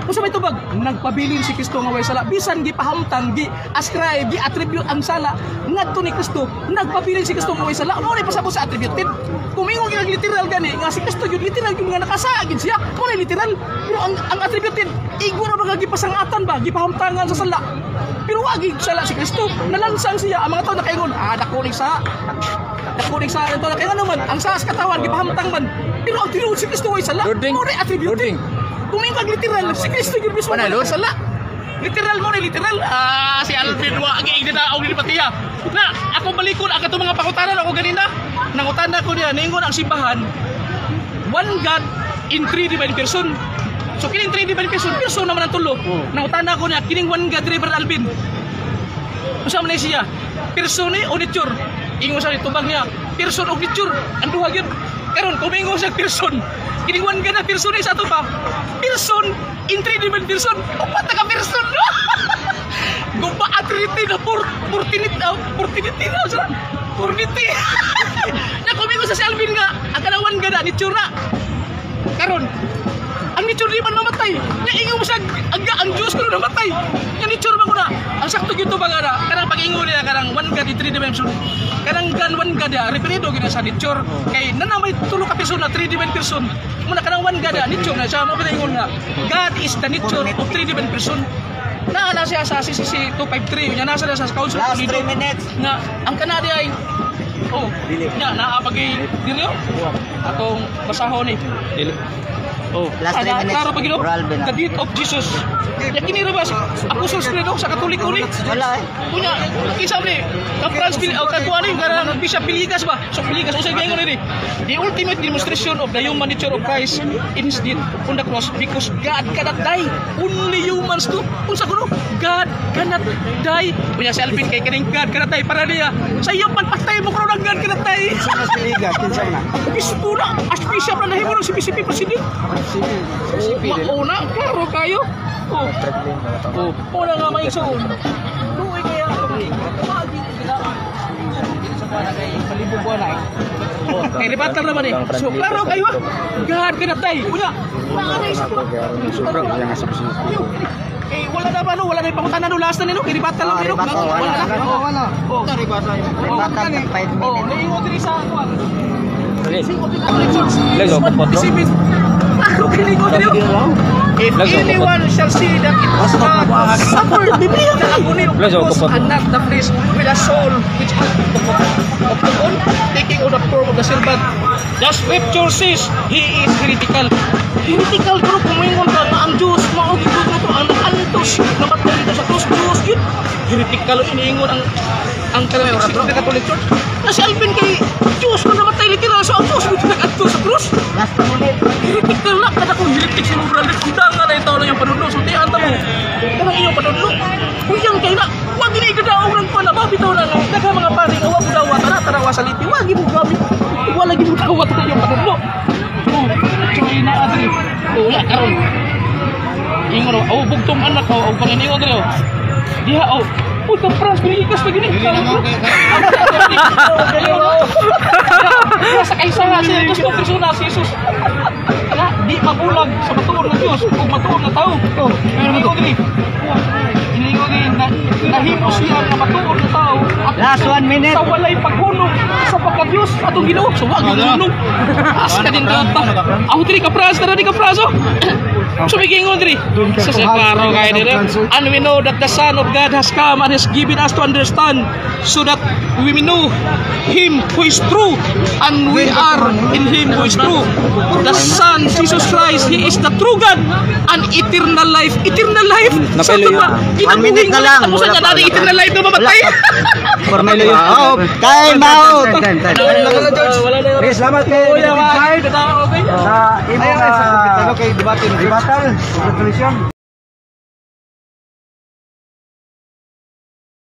[SPEAKER 3] Kung sa may tubag nagpabilin si Kristo nga way sala bisan gipahamtang gi-ascribe gi-attribute ang sala ngadto ni Kristo nagpabilin si Kristo nga way sala mo ni pasabot sa attributed. Kumingon gyud literal gani nga si Kristo gyud literal gyud nga nakasagid siya mo ni literal pero ang attributed iguro ba gipasangatan ba gipahamtangan sa sala. Pero wagi sala si Kristo nalansang siya ang mga tao nakaingon dako ni sa ito kaya nga naman ang sa katawan gipahamtang man pero ang tinuod si Kristo ay sala mo ni attributed kumingkag literal si Kristo yun mismo na sala literal mo ni literal si Alvin wagi na og nilipatiya na ako balikon ang katong mga pakutanan ako ganina nangutana ko niya ningon ang simbahan one God in 3 divine person. So kining 3 divine person naman ang tulo. Nangutana ko niya kining one God River Alvin. Usa man siya persone o nature. Ingon sa tubag niya, person o nature, ang duha gyud. Karon kumingon sa person. Kining one God na person sa ato pa. Person in 3 divine person. Upat ka person. Gumpa atriti na portinity na sa portinity. Na kumingon sa Alvin nga, ang kanang one God na nature na. Karon ang nature di man mamatay. Nya ingon mo sa ang Diyos ko namatay. Nya nature man ko na. Ang sakto gito ba kada kanang pag-ingon nila kanang one God in three dimension. Kanang God one God ya referido gina sa nature. Kay nanamay tulo ka person na three dimension person. Muna kanang one God ya nature na siya mo piningon nga. God is the nature of three dimension person. Na siya sa CCC 253 nya nasa sa council
[SPEAKER 5] Last
[SPEAKER 3] dito
[SPEAKER 5] 3 minutes.
[SPEAKER 3] nga ang Canada ay nya naapagi dili atong basahon ni. Oh,
[SPEAKER 5] Last 3 minutes.
[SPEAKER 3] Klaro pag
[SPEAKER 5] Oral ba na?
[SPEAKER 3] the death of Jesus. Yang kini ra ba sa Apostles Creed sa Katolik uni?
[SPEAKER 5] Wala eh.
[SPEAKER 3] Punya kinsa ni? Ka Franz o ka kuan ni garang Bishop Biligas ba? So Biligas usay gayon ni. The ultimate demonstration of the human nature of Christ in his death on the cross because God cannot die. Only humans do. Unsa kuno? God cannot die. Punya si Alvin kay kining God cannot die para niya. Sa iyo man patay mo kuno ng God cannot die.
[SPEAKER 2] Sa Piligas, kinsa na?
[SPEAKER 3] Bispo na, Archbishop na nahimo ng CPCP President. Mauna, klaro kayo. Una nga may suon. Luoy kaya pagi nila. Sa kuha na kay palibog buwan ay. Kay ribatal naman eh. So klaro kayo ah. God ka na tayo. Una, naanay sa kuha.
[SPEAKER 2] Sobrang kaya nga sa
[SPEAKER 3] Eh wala na ba no? Wala na yung pangutanan no? Last na nino? Kay ribatal lang nino? Wala na.
[SPEAKER 2] Wala.
[SPEAKER 5] Ribatal ng 5 minutes.
[SPEAKER 3] Naingon din sa kuha.
[SPEAKER 4] Lego, kapatro.
[SPEAKER 3] Ako kilingon din If anyone shall see that it was God suffered the agony of the cross and not the flesh with a soul which is of the bone, taking on the form of the servant. The scripture says he is heretical. Heretical pero kumingon ka na ang Diyos maugit ko ito ang nakantos namatay dito sa cross Diyos yun. Heretical iniingon ang Catholic Church. Na si Alvin kay Diyos na namatay literal sa Diyos dito nag-adto sa cross.
[SPEAKER 5] Last minute.
[SPEAKER 3] Heretical na kada kung heretic si Moral undangan na ito na yung panudlo so tiyan mo kanang iyong panudlo kuyang kayo na wag ini gadaong ng panaba bitaw na daga mga pari nga wag daw tara sa liti wag mo gamit wala gyud dawat na yung panudlo choy na adri ya karon ingon bugtong anak ko og pangingon diri diha puta Franz Biligas lagi ni sa kaisa nga siya gusto persona si Jesus di mabulag sa matuon ng Diyos o matuon na tao. Inigo din nahimo siya na matuon na tao at
[SPEAKER 5] Last 1 minute.
[SPEAKER 3] sa walay paghunong sa pagka-Diyos atong Ginoo. So wag hunong. As ka din ta. Ako diri ka Franz, tara di ka Franz. So bigingon diri. Sa klaro kay diri. And we know that the Son of God has come and has given us to understand so that we know him who is true and we are in him who is true. The Son Jesus Christ, he is the true God and eternal life. Eternal life.
[SPEAKER 4] Napelo yun.
[SPEAKER 5] 1 minute na lang.
[SPEAKER 3] Tapos na natin eternal life na mamatay.
[SPEAKER 4] Formelo yun.
[SPEAKER 5] Time out.
[SPEAKER 1] Okay, salamat kay
[SPEAKER 3] Kuya, okay.
[SPEAKER 1] sa imong
[SPEAKER 2] Kay debate
[SPEAKER 1] ribatal, resolution.